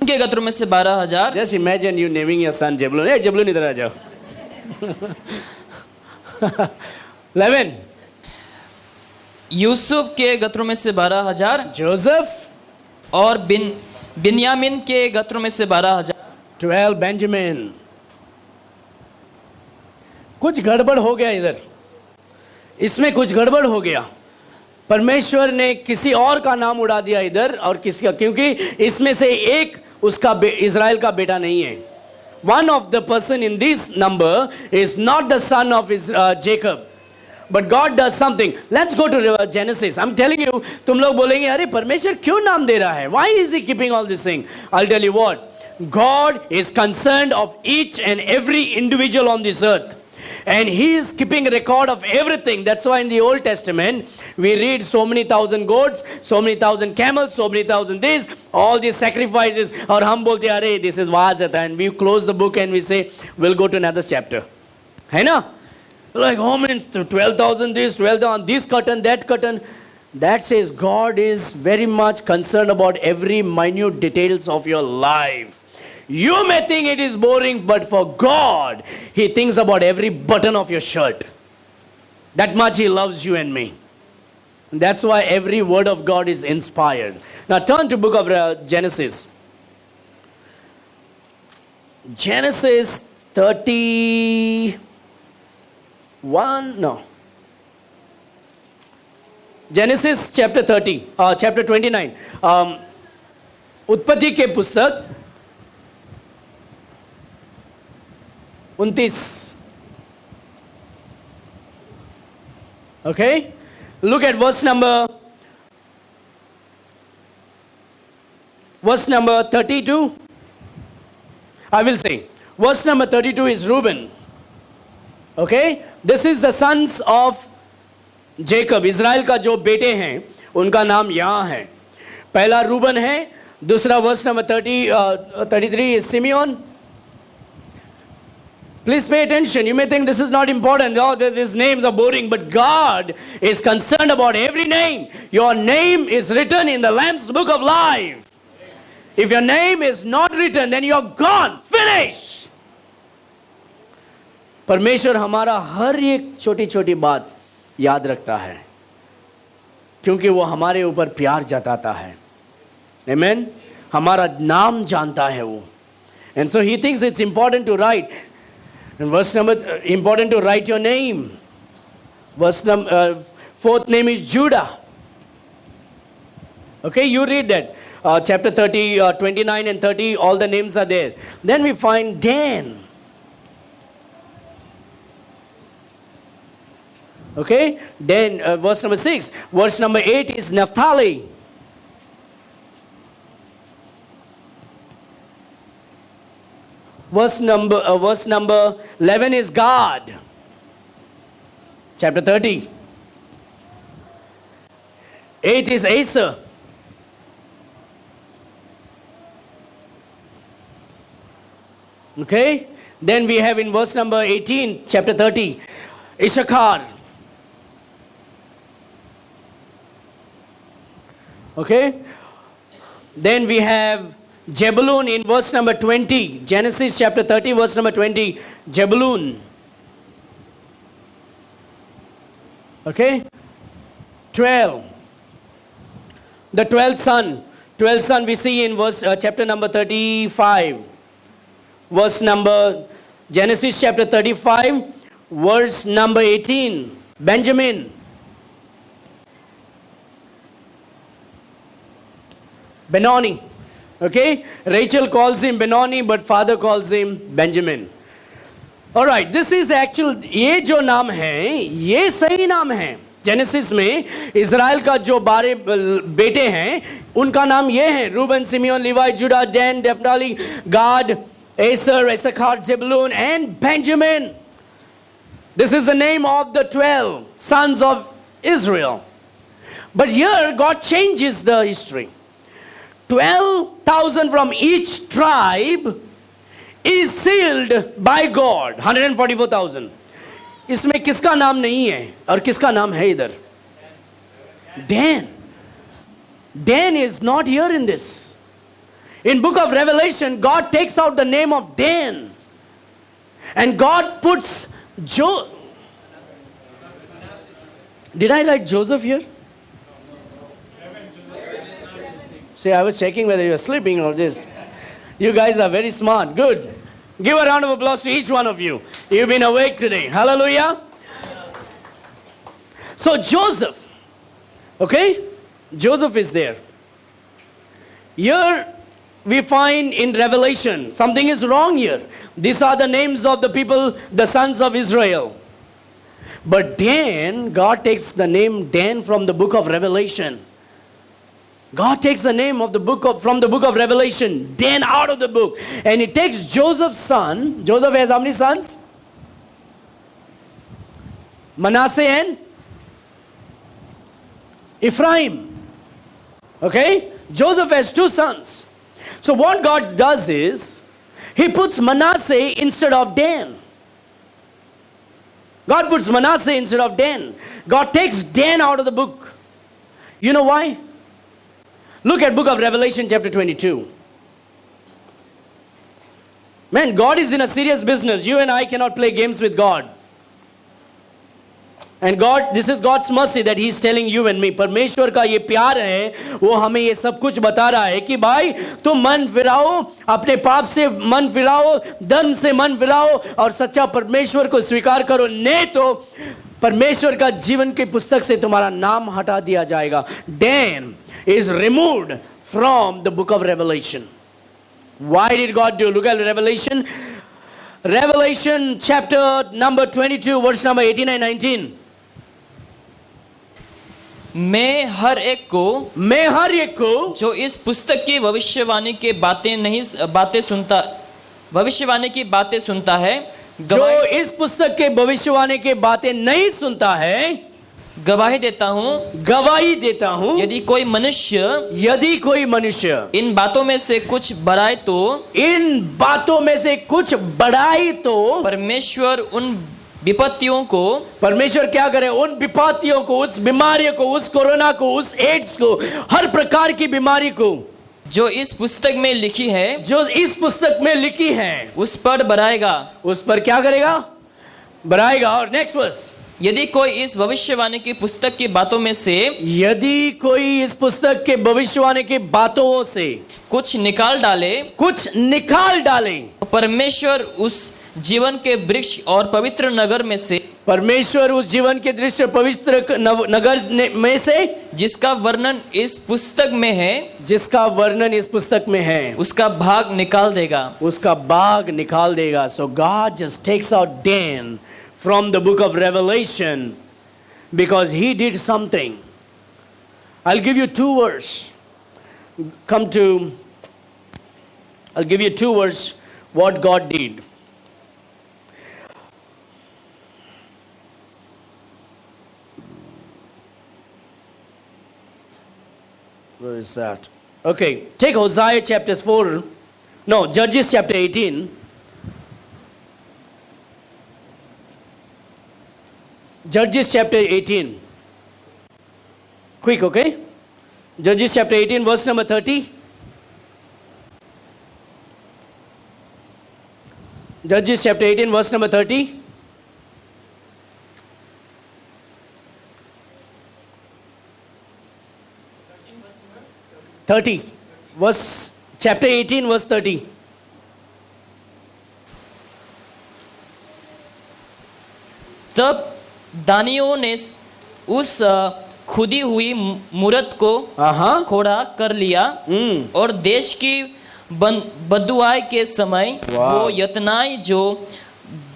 के गोत्रों में से 12,000. Just imagine you naming your son Jebulun. Hey, Jebulun, इधर आ जाओ. 11. यूसुफ के गोत्रों में से 12,000. Joseph. और बिन्यामिन के गोत्रों में से 12,000. 12. Benjamin. कुछ गड़बड़ हो गया इधर, इसमें कुछ गड़बड़ हो गया. परमेश्वर ने किसी और का नाम उड़ा दिया इधर और किसी का, क्योंकि इसमें से एक उसका इज़राइल का बेटा नहीं है. One of the person in this number is not the son of Jacob. But God does something. Let's go to Genesis. I'm telling you, तुम लोग बोलेंगे अरे परमेश्वर क्यों नाम दे रहा है? Why is he keeping all this thing? I'll tell you what. God is concerned of each and every individual on this earth. And he is keeping a record of everything. That's why in the Old Testament, we read so many thousand goats, so many thousand camels, so many thousand this, all these sacrifices. और हम बोलते हैं अरे this is वाज़त, and we close the book and we say we'll go to another chapter. है ना? Like oh man, 12,000 this, 12,000 this curtain, that curtain. That says God is very much concerned about every minute details of your life. You may think it is boring, but for God, He thinks about every button of your shirt. That much He loves you and me. And that's why every word of God is inspired. Now turn to book of Genesis. Genesis 31, no. Genesis chapter 30, chapter 29. उत्पत्ति के पुस्तक 29. Okay, look at verse number 32. I will say verse number 32 is Reuben. Okay, this is the sons of Jacob. Israel का जो बेटे हैं उनका नाम यहाँ है. पहला रूबन है, दूसरा verse number 33 is Simeon. Please pay attention. You may think this is not important. Oh, these names are boring. But God is concerned about every name. Your name is written in the Lamb's book of life. If your name is not written, then you're gone. Finish. परमेश्वर हमारा हर एक छोटी छोटी बात याद रखता है, क्योंकि वो हमारे ऊपर प्यार जताता है. Amen. हमारा नाम जानता है वो. And so he thinks it's important to write. And verse number, important to write your name. Verse number, fourth name is Judah. Okay, you read that. Chapter 30, 29 and 30, all the names are there. Then we find Dan. Okay, then verse number 6. Verse number 8 is Naphtali. Verse number 11 is God. Chapter 30. 8 is Asa. Okay, then we have in verse number 18, chapter 30, Issachar. Okay, then we have Jebulun in verse number 20, Genesis chapter 30, verse number 20, Jebulun. Okay, 12. The 12th son we see in verse chapter number 35. Verse number, Genesis chapter 35, verse number 18, Benjamin. Benoni. Okay, Rachel calls him Benoni, but father calls him Benjamin. All right, this is actual, ये जो नाम है, ये सही नाम है. Genesis में Israel का जो 12 बेटे हैं, उनका नाम ये है: रूबन, सिमियोन, लिवाई, जुड़ा, डैन, नप्ताली, गाद, Aser, Issachar, Zebulun, and Benjamin. This is the name of the 12 sons of Israel. But here God changes the history. 12,000 from each tribe is sealed by God. 144,000. इसमें किसका नाम नहीं है और किसका नाम है इधर? Dan. Dan is not here in this. In book of Revelation, God takes out the name of Dan. And God puts Did I write Joseph here? See, I was checking whether you were sleeping or this. You guys are very smart. Good. Give a round of applause to each one of you. You've been awake today. Hallelujah. So Joseph. Okay? Joseph is there. Here we find in Revelation, something is wrong here. These are the names of the people, the sons of Israel. But Dan, God takes the name Dan from the book of Revelation. God takes the name of the from the book of Revelation, Dan, out of the book. And he takes Joseph's son. Joseph has how many sons? Manasseh and Ephraim. Okay? Joseph has 2 sons. So what God does is, he puts Manasseh instead of Dan. God puts Manasseh instead of Dan. God takes Dan out of the book. You know why? Look at book of Revelation chapter 22. Man, God is in a serious business. You and I cannot play games with God. And God, this is God's mercy that He is telling you and me. परमेश्वर का ये प्यार है, वो हमें ये सब कुछ बता रहा है कि भाई तुम मन फिराओ, अपने पाप से मन फिराओ, धर्म से मन फिराओ और सच्चा परमेश्वर को स्वीकार करो, नहीं तो परमेश्वर का जीवन की पुस्तक से तुम्हारा नाम हटा दिया जाएगा. Dan is removed from the book of Revelation. Why did God do? Look at Revelation. Revelation chapter number 22, verse number 18 and 19. मैं हर एक को जो इस पुस्तक की भविष्यवाणी की बातें सुनता है, जो इस पुस्तक के भविष्यवाणी के बातें नहीं सुनता है, गवाही देता हूँ यदि कोई मनुष्य इन बातों में से कुछ बढ़ाए तो परमेश्वर उन विपत्तियों को, परमेश्वर क्या करे, उन विपत्तियों को, उस बीमारियों को, उस कोरोना को, उस एड्स को, हर प्रकार की बीमारी को जो इस पुस्तक में लिखी है उस पर बढ़ाएगा। उस पर क्या करेगा? बढ़ाएगा। और नेक्स्ट वर्स, यदि कोई इस भविष्यवाणी की पुस्तक की बातों में से बातों से कुछ निकाल डाले तो परमेश्वर उस जीवन के वृक्ष और पवित्र नगर में से जिसका वर्णन इस पुस्तक में है उसका भाग निकाल देगा। So God just takes out Dan from the book of Revelation because he did something. I'll give you two words. I'll give you two words what God did. Where is that? Okay, take Hosea chapter 4. No, Judges chapter 18. Judges chapter 18. Quick, okay? Judges chapter 18, verse number 30. Judges chapter 18, verse number 30. Verse chapter 18, verse 30. तब दानियों ने उस खुदी हुई मूरत को खोड़ा कर लिया और देश की बदुआई के समय वो यतनाई जो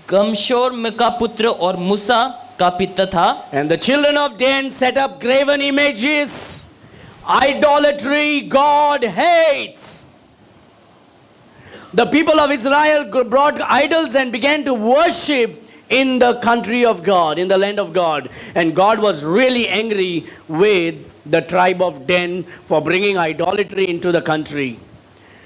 गमशोर का पुत्र और मूसा का पिता था, and the children of Dan set up graven images. Idolatry God hates. The people of Israel brought idols and began to worship in the country of God, in the land of God. And God was really angry with the tribe of Dan for bringing idolatry into the country.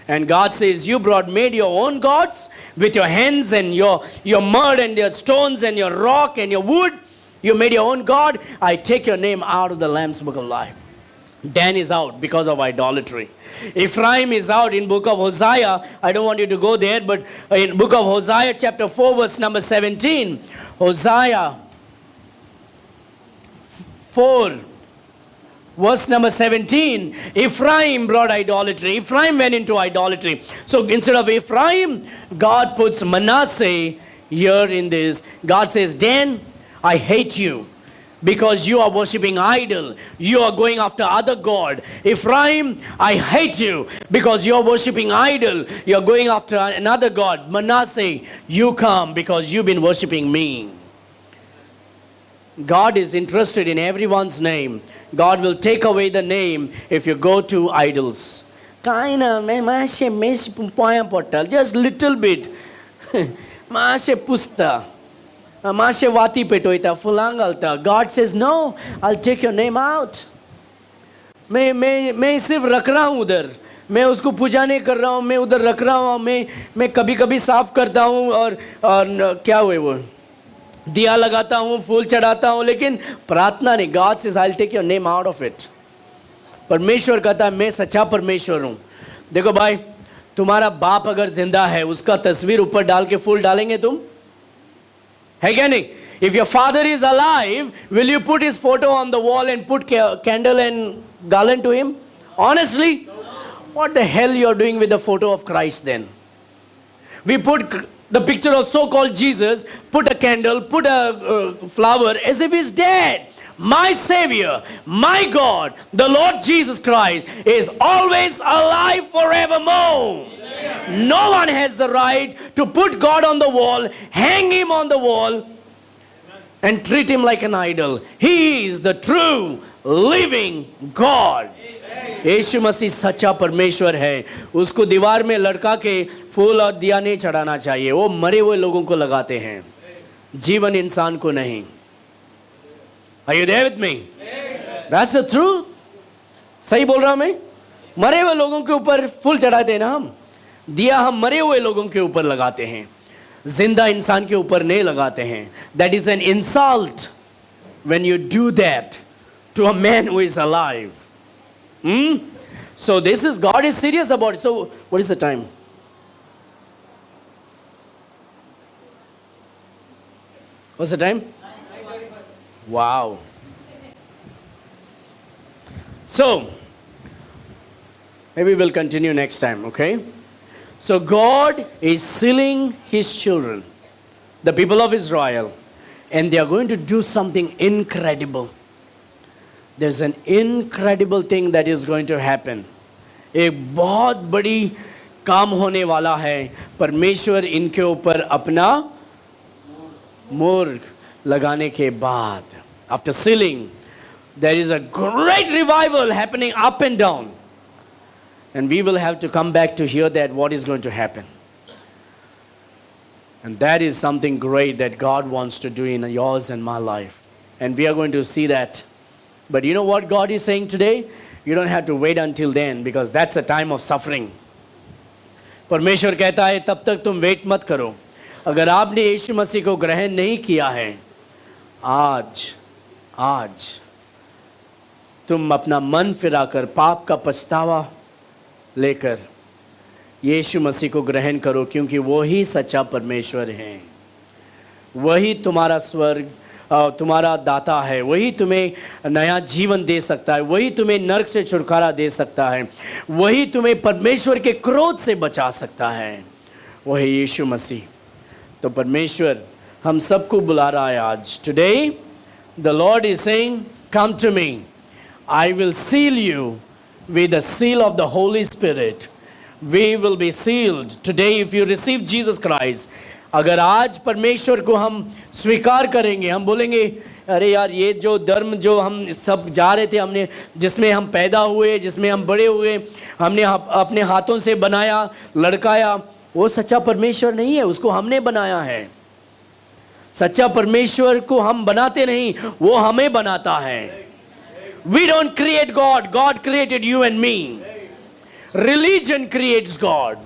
And God says, you made your own gods with your hands and your mud and your stones and your rock and your wood. You made your own God. I take your name out of the Lamb's book of life. Dan is out because of idolatry. Ephraim is out in book of Hosea. I don't want you to go there, but in book of Hosea chapter 4 verse number 17. Hosea 4 verse number 17. Ephraim brought idolatry. Ephraim went into idolatry. So instead of Ephraim, God puts Manasseh here in this. God says, Dan, I hate you, because you are worshipping idol. You are going after other god. Ephraim, I hate you because you are worshipping idol. You are going after another god. Manasseh, you come because you've been worshipping me. God is interested in everyone's name. God will take away the name if you go to idols. Just little bit. God says, no, I'll take your name out. मैं सिर्फ रख रहा हूँ उधर, मैं उसको पूजा नहीं कर रहा हूँ, मैं उधर रख रहा हूँ, मैं कभी कभी साफ करता हूँ और क्या हुए वो दिया लगाता हूँ, फूल चढ़ाता हूँ, लेकिन प्रार्थना नहीं. God says, I'll take your name out of it. परमेश्वर कहता है मैं सच्चा परमेश्वर हूँ. देखो भाई, तुम्हारा बाप अगर जिंदा है उसका तस्वीर ऊपर डाल के फूल डालेंगे तुम? है क्या नहीं? If your father is alive, will you put his photo on the wall and put candle and garland to him? Honestly? What the hell you are doing with the photo of Christ then? We put the picture of so-called Jesus, put a candle, put a flower as if he's dead. my Savior, my God, the Lord Jesus Christ is always alive forevermore. No one has the right to put God on the wall, hang him on the wall, and treat him like an idol. He is the true living God. यीशु मसीह सच्चा परमेश्वर है. उसको दीवार में लटका के फूल और दिया नहीं चढ़ाना चाहिए. वो मरे हुए लोगों को लगाते हैं, जीवन इंसान को नहीं. Are you there with me? That's the truth. सही बोल रहा मैं? मरे हुए लोगों के ऊपर फूल चढ़ाते हैं ना हम. दिया हम मरे हुए लोगों के ऊपर लगाते हैं, जिंदा इंसान के ऊपर नहीं लगाते हैं. That is an insult when you do that to a man who is alive. So this is, God is serious about it. So what is the time? What's the time? Wow. So maybe we'll continue next time, okay? So God is sealing his children, the people of Israel, and they are going to do something incredible. There's an incredible thing that is going to happen. एक बहुत बड़ी काम होने वाला है. परमेश्वर इनके ऊपर अपना मोहर लगाने के बाद, after sealing, there is a great revival happening up and down. And we will have to come back to hear that what is going to happen. And that is something great that God wants to do in yours and my life. And we are going to see that. But you know what God is saying today? You don't have to wait until then, because that's a time of suffering. परमेश्वर कहता है तब तक तुम wait मत करो. अगर आपने यीशु मसीह को ग्रहण नहीं किया है, आज तुम अपना मन फिराकर पाप का पछतावा लेकर यीशु मसीह को ग्रहण करो, क्योंकि वो ही सच्चा परमेश्वर है. वही तुम्हारा स्वर्ग, तुम्हारा दाता है. वही तुम्हें नया जीवन दे सकता है. वही तुम्हें नरक से छुटकारा दे सकता है. वही तुम्हें परमेश्वर के क्रोध से बचा सकता है. वही यीशु मसीह. तो परमेश्वर हम सबको बुला रहा है आज. Today the lord is saying, come to me, I will seal you with the seal of the Holy Spirit. We will be sealed today if you receive Jesus Christ. अगर आज परमेश्वर को हम स्वीकार करेंगे, हम बोलेंगे अरे यार ये जो धर्म जो हम सब जा रहे थे, हमने जिसमें हम पैदा हुए, जिसमें हम बड़े हुए, हमने अपने हाथों से बनाया, लड़काया, वो सच्चा परमेश्वर नहीं है. उसको हमने बनाया है. सच्चा परमेश्वर को हम बनाते नहीं, वो हमें बनाता है. We don't create God. God created you and me. Religion creates God.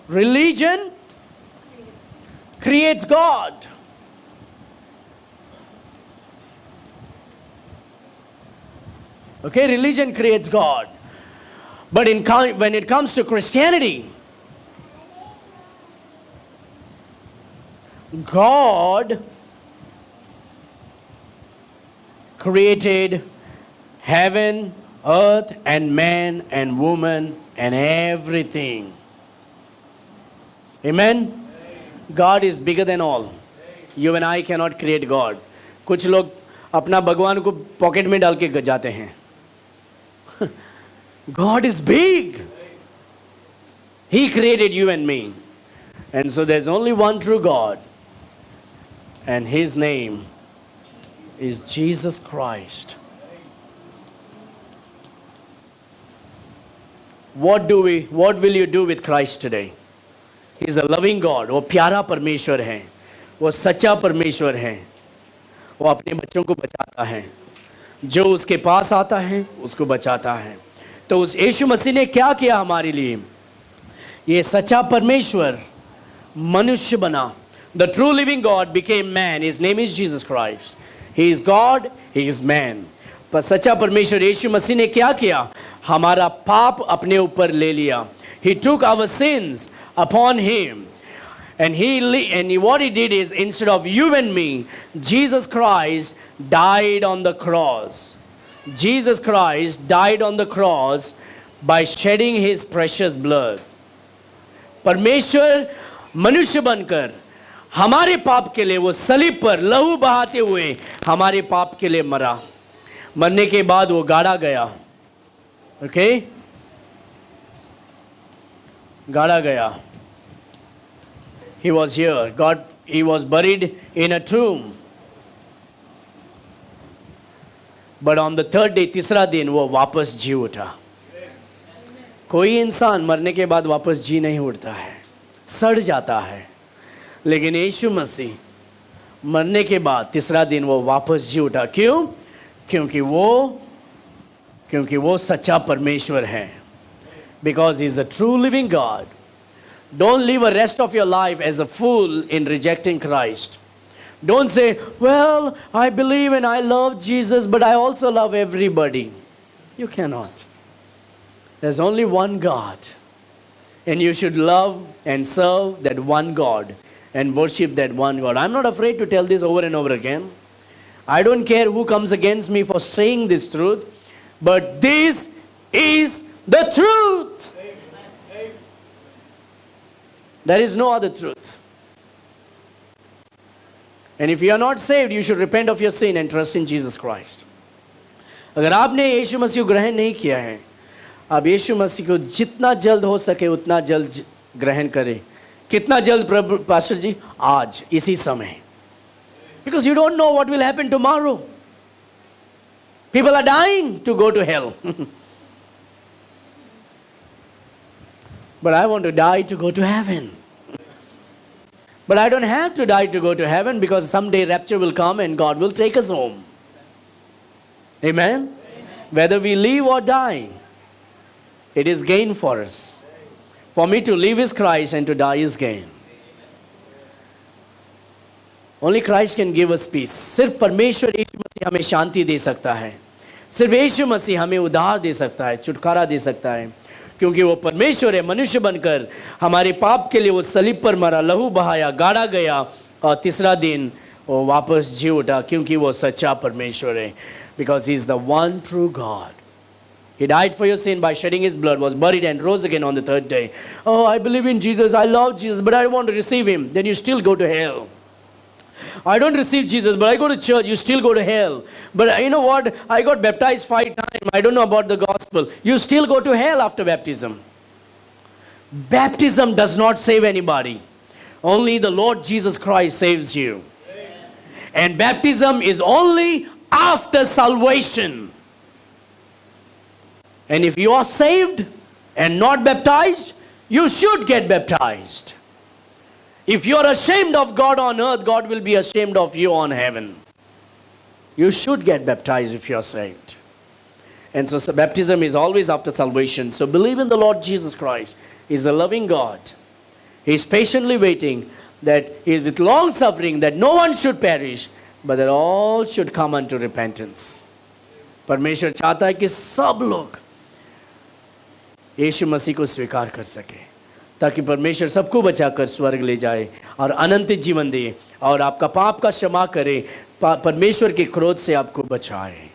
Religion creates God. Okay, religion creates God. But when it comes to Christianity, God created heaven, earth, and man and woman and everything. Amen? God is bigger than all. You and I cannot create God. कुछ लोग अपना भगवान को pocket में डाल के जाते हैं. God is big. He created you and me. And so there's only one true God. And his name is Jesus Christ. What will you do with Christ today? He's a loving God. वो प्यारा परमेश्वर है. वो सच्चा परमेश्वर है. वो अपने बच्चों को बचाता है. जो उसके पास आता है उसको बचाता है. तो उस यीशु मसीह ने क्या किया हमारे लिए? ये सच्चा परमेश्वर मनुष्य बना. The true living God became man. His name is Jesus Christ. He is God, he is man. पर सच्चा परमेश्वर यीशु मसीह ने क्या किया? हमारा पाप अपने ऊपर ले लिया. He took our sins upon him. And what he did is, instead of you and me, Jesus Christ died on the cross. Jesus Christ died on the cross by shedding his precious blood. परमेश्वर मनुष्य बनकर हमारे पाप के लिए वो सलीब पर लहू बहाते हुए हमारे पाप के लिए मरा, मरने के बाद वो गाड़ा गया, ओके, गाड़ा गया. He was here. He was buried in a tomb. But on the third day, तीसरा दिन वो वापस जी उठा. कोई इंसान मरने के बाद वापस जी नहीं उठता है, सड़ जाता है. लेकिन यीशु मसीह मरने के बाद तीसरा दिन वो वापस जी उठा. क्यों? क्योंकि वो सच्चा परमेश्वर है. Because he is a true living God. Don't live the rest of your life as a fool in rejecting Christ. Don't say, well, I believe and I love Jesus, but I also love everybody. You cannot. There's only one God. And you should love and serve that one God and worship that one God. I'm not afraid to tell this over and over again. I don't care who comes against me for saying this truth, but this is the truth. There is no other truth. And if you are not saved, you should repent of your sin and trust in Jesus Christ. अगर आपने यीशु मसीह को ग्रहण नहीं किया है, आप यीशु मसीह को जितना जल्द हो सके उतना जल्द ग्रहण करें. कितना जल्द प्रभु पास्टर जी? आज, इसी समय. Because you don't know what will happen tomorrow. People are dying to go to hell. But I want to die to go to heaven. But I don't have to die to go to heaven, because someday rapture will come and God will take us home. Amen? Whether we live or die, it is gain for us. For me to live is Christ and to die is gain. Only Christ can give us peace. सिर्फ परमेश्वर यीशु मसीह हमें शांति दे सकता है. सिर्फ यीशु मसीह हमें उद्धार दे सकता है, छुटकारा दे सकता है. क्योंकि वो परमेश्वर है, मनुष्य बनकर हमारे पाप के लिए वो सलीब पर मरा, लहू बहाया, गाड़ा गया और तीसरा दिन वो वापस जी उठा. क्योंकि वो सच्चा परमेश्वर है. Because he is the one true God. He died for your sin by shedding his blood, was buried and rose again on the third day. Oh, I believe in Jesus, I love Jesus, but I don't want to receive him. Then you still go to hell. I don't receive Jesus, but I go to church, you still go to hell. But you know what? I got baptized 5 times. I don't know about the gospel. You still go to hell after baptism. Baptism does not save anybody. Only the Lord Jesus Christ saves you. And baptism is only after salvation. And if you are saved and not baptized, you should get baptized. If you are ashamed of God on earth, God will be ashamed of you on heaven. You should get baptized if you are saved. And so baptism is always after salvation. So believe in the Lord Jesus Christ. He is a loving God. He is patiently waiting that he is with long suffering that no one should perish, but that all should come unto repentance. परमेश्वर चाहता है कि सब लोग यीशु मसीह को स्वीकार कर सके, ताकि परमेश्वर सबको बचाकर स्वर्ग ले जाए और अनंत जीवन दे और आपका पाप का क्षमा करे, परमेश्वर के क्रोध से आपको बचाए.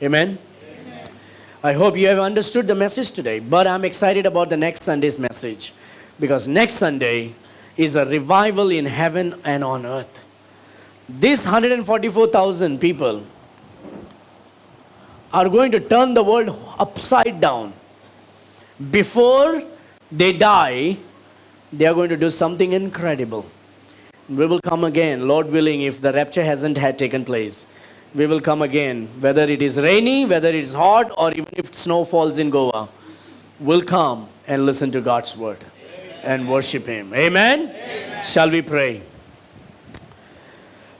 Amen. I hope you have understood the message today, but I'm excited about the next Sunday's message, because next Sunday is a revival in heaven and on earth. These 144,000 people are going to turn the world upside down. Before they die, they are going to do something incredible. We will come again, Lord willing, if the rapture hasn't had taken place. We will come again, whether it is rainy, whether it is hot, or even if snow falls in Goa. We'll come and listen to God's word and worship him. Amen? Shall we pray?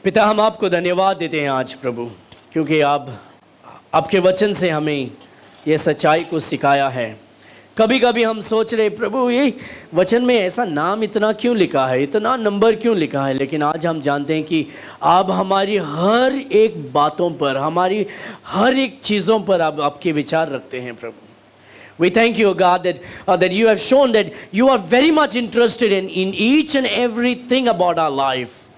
पिता, हम आपको धन्यवाद देते हैं आज प्रभु, क्योंकि आप आपके वचन से हमें ये सच्चाई को सिखाया है. कभी कभी हम सोच रहे प्रभु ये वचन में ऐसा नाम इतना क्यों लिखा है, इतना नंबर क्यों लिखा है, लेकिन आज हम जानते हैं कि आप हमारी हर एक बातों पर, हमारी हर एक चीज़ों पर आप आपके विचार रखते हैं प्रभु. We thank you, God, that you have shown that you are very much interested in each and everything about our life,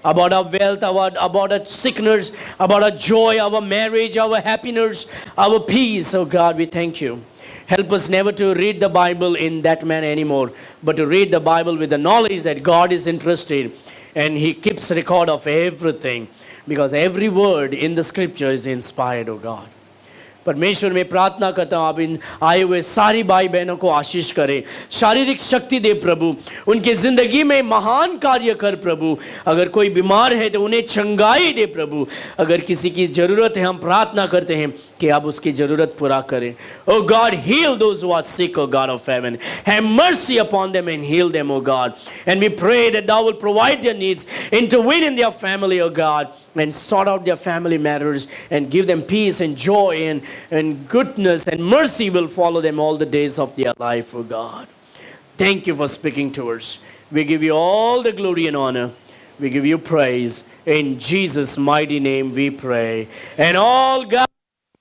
about our wealth, about our sickness, about our joy, our marriage, our happiness, our peace. Oh God, we thank you. Help us never to read the Bible in that manner anymore, but to read the Bible with the knowledge that God is interested and He keeps record of everything, because every word in the scripture is inspired, oh God. परमेश्वर में प्रार्थना करता हूँ आप इन आए हुए सारी भाई बहनों को आशीष करें, शारीरिक शक्ति दे प्रभु, उनके ज़िंदगी में महान कार्य कर प्रभु। अगर कोई बीमार है तो उन्हें चंगाई दे प्रभु। अगर किसी की ज़रूरत है हम प्रार्थना करते हैं कि आप उसकी ज़रूरत पूरा करें। Oh God, heal those who are sick, oh God of heaven. Have mercy upon them and heal them, oh God. And we pray that Thou will provide their needs, intervene in their family, oh God, and sort out their family matters and give them peace and joy, and goodness and mercy will follow them all the days of their life, oh God. Thank you for speaking to us. We give you all the glory and honor. We give you praise. In Jesus' mighty name we pray. And all God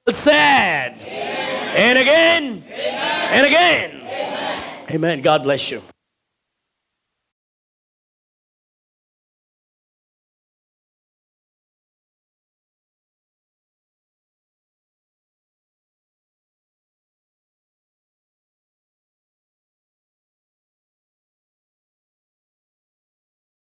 said, Amen. And again, Amen. And again. Amen. God bless you.